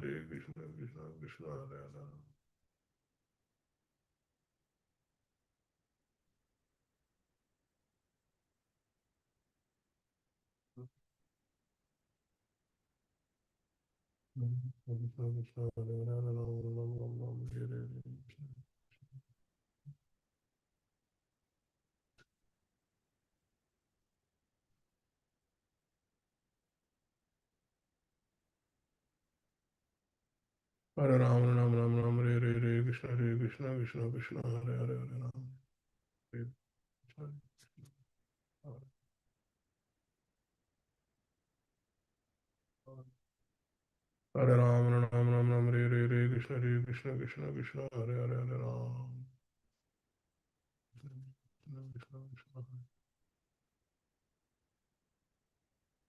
Hare Hare Hare Ram Hare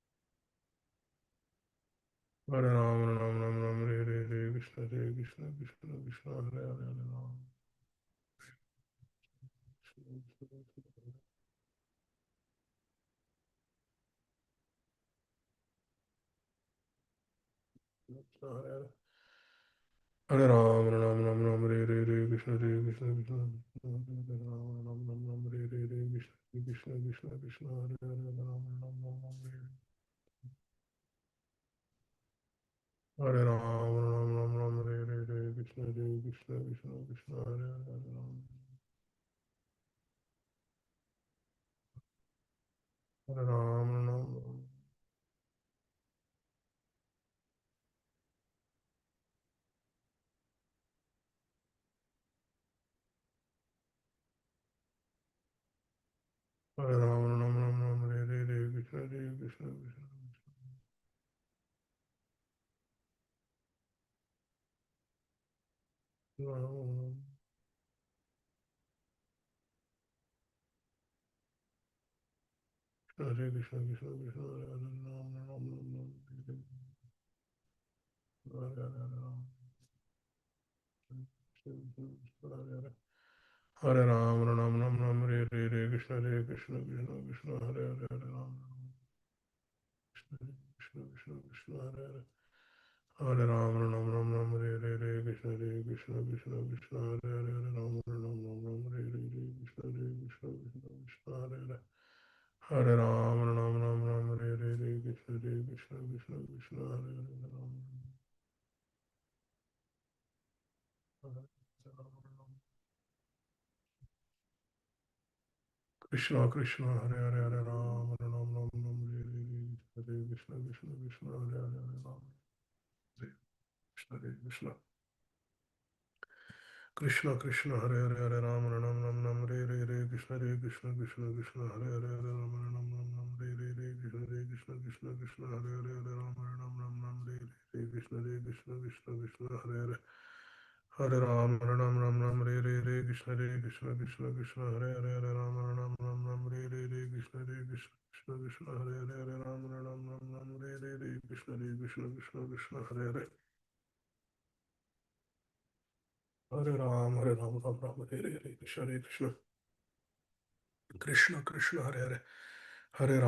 Hare Ram Hare Hare Krishna Hare Hare Hare Ram Hare Ram Hare Hare Krishna Hare Hare Hare Ram Krishna Hare Hare Hare Ram Hare Hare Krishna Krishna Hare Ram Hare Hare Krishna Hare Hare Hare Ram Hare Ram Hare Hare Krishna Hare Hare Hare Ram Hare Ram Hare Hare Krishna Krishna Hare Krishna Krishna Krishna Hare Hare Ram Ram Ram Ram Hare Hare Ram Hare Ram Ram Ram Ram Hare Hare Krishna Krishna Krishna Krishna Hare Hare Hare Ram Krishna Krishna Krishna Krishna Hare Hare Hare Ram Ram Ram Ram Hare Hare Krishna Krishna Krishna Krishna Hare Hare Hare Ram Ram Ram Ram Hare Hare Krishna Krishna Krishna Krishna Hare Hare Hare Ram Ram Ram Ram Hare Hare Krishna Krishna Krishna Krishna Hare Hare Ram Krishna Krishna Hare Hare Hare Ram Ram Ram Ram Hare Krishna Krishna Krishna Hare Hare Hare Ram Hare Krishna Krishna Krishna Hare Hare Hare Ram Ram Ram Ram Hare Krishna Krishna Krishna Krishna Hare Hare Hare Ram Ram Ram Ram Hare Krishna Krishna Krishna Hare Hare Hare Ram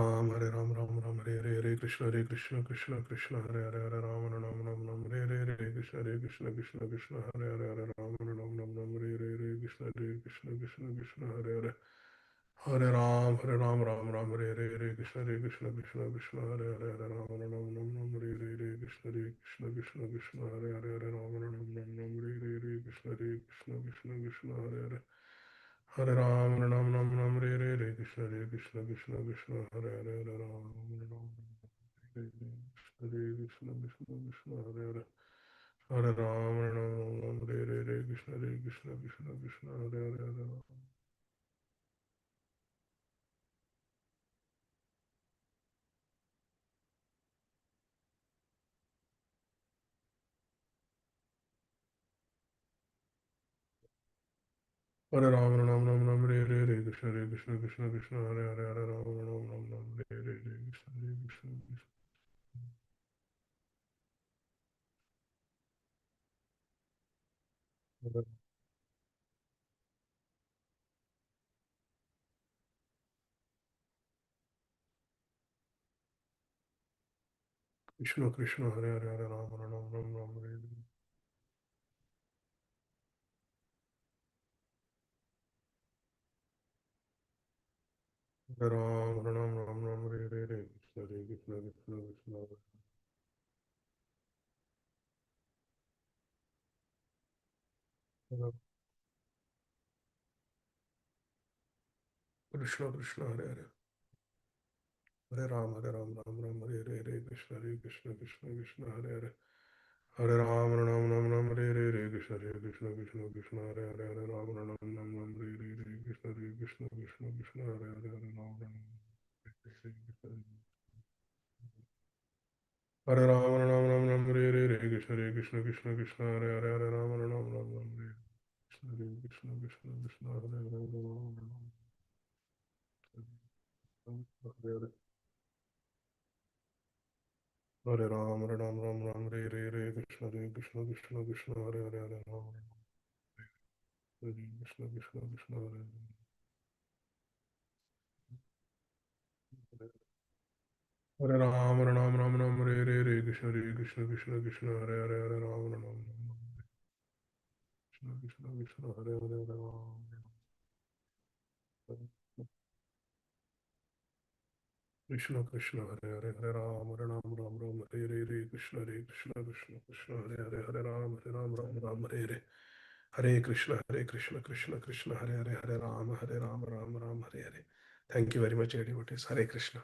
Ram Ram Ram Hare Krishna Krishna Krishna Krishna Hare Hare Hare Ram Ram Ram Hare Krishna Krishna Krishna Krishna Hare Hare Hare Ram Ram Ram Ram Hare Krishna Krishna Krishna Hare Hare Hare Ram Ram Ram Ram Hare Krishna Krishna Krishna Krishna Hare Hare Hare Ram Ram Ram Hare Krishna Krishna Krishna Hare Hare Hare Ram Ram Hare Krishna Krishna Krishna Hare Hare Hare Ram Hare Krishna Krishna Hare Hare Ram Ram Hare Krishna Krishna Hare Hare Hare Ram Hare Krishna Krishna Hare Hare Hare Ram Hare Krishna Krishna Hare Hare Hare Ram Hare Krishna Hare Hare Hare Ram Krishna Hare Hare Hare Ram Krishna Hare Hare Hare Ram Krishna Hare Hare Hare Ram Krishna Krishna Hare Hare Hare Ram Krishna Krishna Hare Hare Hare Ram Hare Krishna Krishna Hare Hare Hare Ram Hare Krishna Krishna Hare Hare Hare Ram Hare Krishna Hare Hare Ram Hare Krishna Hare Hare Hare Ram Krishna Hare Hare Hare Ram Krishna Hare Hare Hare Ram Hare Krishna Hare Hare Hare Ram Krishna Hare Hare Ram Hare Krishna Hare Hare Hare Ram Krishna Hare Hare Hare Ram Krishna Krishna Hare Hare Hare Ram Hare Krishna Hare Hare Hare Ram Hare Hare Krishna Krishna Hare Hare Hare Ram Hare Hare. Thank you very much, devotees. Hare Krishna.